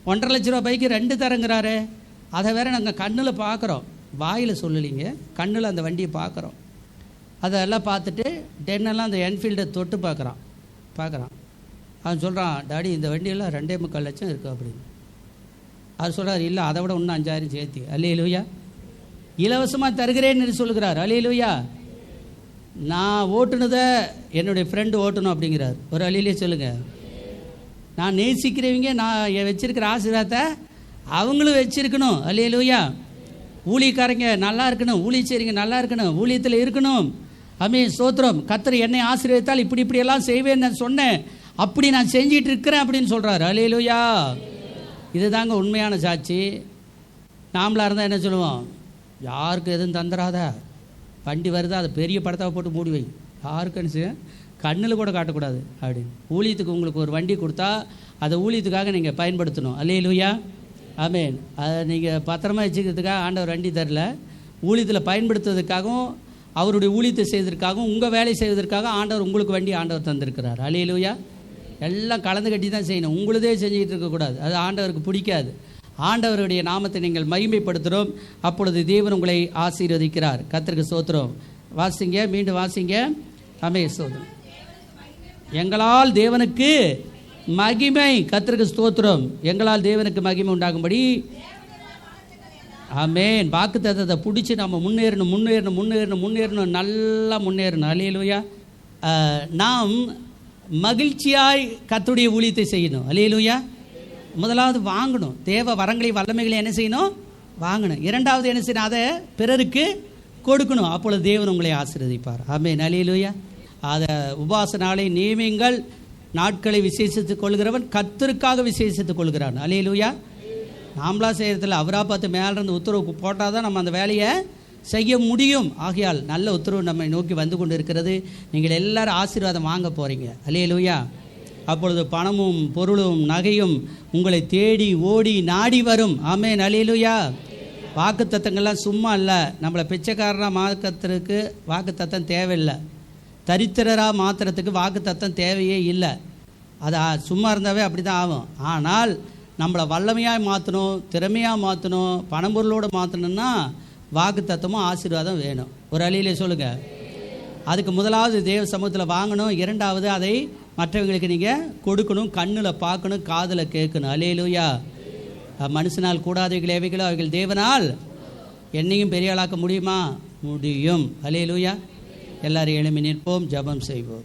1,50,000 லட்ச ரூபா பைக்கு 2 தரங்கிறாரு. அதை வேற நாங்கள் கண்ணில் பார்க்குறோம், வாயில் சொல்லலிங்க, கண்ணில் அந்த வண்டியை பார்க்குறோம். அதெல்லாம் பார்த்துட்டு டென்னெல்லாம் அந்த என்ஃபீல்டை தொட்டு பார்க்குறான். அவன் சொல்கிறான், டாடி இந்த வண்டியெல்லாம் 2.25 லட்சம் இருக்குது அப்படின்னு. அவர் சொல்கிறார், இல்லை அதை விட இன்னும் 5,000 சேர்த்து. அல்லேலூயா. இலவசமாக தருகிறேன்னு சொல்லுகிறார். அல்லேலூயா. நான் ஓட்டுனதை என்னுடைய ஃப்ரெண்டு ஓட்டணும் அப்படிங்கிறார். ஒரு அழியிலே சொல்லுங்கள். நான் நேசிக்கிறவங்க நான் வச்சிருக்கிற ஆசீர்வாதத்தை அவங்களும் வச்சிருக்கணும். அல்லேலூயா. ஊழியக்காரங்க நல்லா இருக்கணும், ஊழியச்சேரிங்க நல்லா இருக்கணும், ஊழியத்தில் இருக்கணும். ஆமென். ஸ்தோத்திரம். கர்த்தர் என்னை ஆசீர்வதித்தால் இப்படியெல்லாம் செய்வேன்னு நான் சொன்னேன், அப்படி நான் செஞ்சிட்டு இருக்கிறேன் அப்படின்னு சொல்கிறார். அல்லேலூயா. இதுதாங்க உண்மையான சாட்சி. நாமளாக இருந்தால் என்ன சொல்லுவோம்? யாருக்கு எதுவும் தந்துடாத, வண்டி வருதா அதை பெரிய படத்தை போட்டு மூடி வை, யாருக்கு கண்ணில் கூட காட்டக்கூடாது அப்படின்னு. ஊழியத்துக்கு உங்களுக்கு ஒரு வண்டி கொடுத்தா அதை ஊழியத்துக்காக நீங்கள் பயன்படுத்தணும். அல்லேலூயா. ஆமென். அதை நீங்கள் பத்திரமா வச்சுக்கிறதுக்காக ஆண்டவர் வண்டி தரல, ஊழியத்தில் பயன்படுத்துவதற்காகவும் அவருடைய ஊழியத்தை செய்வதற்காகவும் உங்கள் வேலை செய்வதற்காக ஆண்டவர் உங்களுக்கு வண்டி ஆண்டவர் தந்திருக்கிறார். அல்லேலூயா. எல்லாம் கலந்து கட்டி தான் செய்யணும், உங்களுதே செஞ்சுக்கிட்டு இருக்கக்கூடாது, அது ஆண்டவருக்கு பிடிக்காது. ஆண்டவருடைய நாமத்தை நீங்கள் மகிமைப்படுத்துகிறோம். அப்பொழுது தேவன் உங்களை ஆசீர்வதிக்கிறார். கர்த்தருக்கு ஸ்தோத்திரம். வாசிங்க, மீண்டும் வாசிங்க. ஆமென். ஸ்தோத்திரம். எங்களால் தேவனுக்கு மகிமை. கர்த்தருக்கு ஸ்தோத்திரம். எங்களால் தேவனுக்கு மகிமை உண்டாகும்படி ஆமென். வாக்குத்தத்தத்தை பிடிச்சி நம்ம முன்னேறணும், நல்லா முன்னேறணும். அல்லேலூயா. நாம் மகிழ்ச்சியாய் கர்த்தருடைய ஊழியத்தை செய்யணும். அல்லேலூயா. முதலாவது வாங்கணும், தேவ வரங்களை வல்லமைகளை என்ன செய்யணும்? வாங்கணும். இரண்டாவது என்ன செய்யணும்? அதை பிறருக்கு கொடுக்கணும். அப்பொழுது தேவன் உங்களை ஆசீர்வதிப்பார். ஆமென். அல்லேலூயா. அதை உபவாச நாளை நியமிங்கள். நாட்களை விசேஷித்துக் கொள்கிறவன் கர்த்தருக்காக விசேஷித்துக் கொள்கிறான். அல்லேலூயா. நாமளா செய்கிறதில்ல, அவராக பார்த்து மேலிருந்து உத்தரவு போட்டால் தான் நம்ம அந்த வேலையை செய்ய முடியும். ஆகையால் நல்ல உத்தரவு நம்மை நோக்கி வந்து கொண்டு இருக்கிறது. நீங்கள் எல்லாரும் ஆசீர்வாதம் வாங்க போகிறீங்க. அல்லேலூயா. அப்பொழுது பணமும் பொருளும் நகையும் உங்களை தேடி ஓடி நாடி வரும். ஆமென். அல்லேலூயா. வாக்கு தத்தங்கள்லாம் சும்மா இல்லை. நம்மளை பிச்சைக்காரராக மாற்றுறதுக்கு வாக்கு தத்தம் தேவையில்லை. தரித்திரராக மாற்றுறதுக்கு வாக்கு தத்தம் தேவையே இல்லை. அது சும்மா இருந்தாவே அப்படி தான் ஆகும். ஆனால் நம்மளை வல்லமையாக மாற்றணும், திறமையாக மாற்றணும், பணம்பொருளோடு மாற்றணும்னா வாக்கு தத்தமும் ஆசீர்வாதம் வேணும். ஒரு அழியிலே சொல்லுங்கள். அதுக்கு முதலாவது தேவ சமூகத்தில் வாங்கணும். இரண்டாவது அதை மற்றவங்களுக்கு நீங்கள் கொடுக்கணும். கண்ணில் பார்க்கணும், காதில் கேட்கணும். அல்லேலூயா. மனுஷனால் கூடாதவைகள் எவைகளோ அவைகள் தேவனால் என்னையும் பெரிய ஆளாக்க முடியுமா? முடியும். அல்லேலூயா. எல்லாரும் எழும்பி நிற்போம், ஜெபம் செய்வோம்.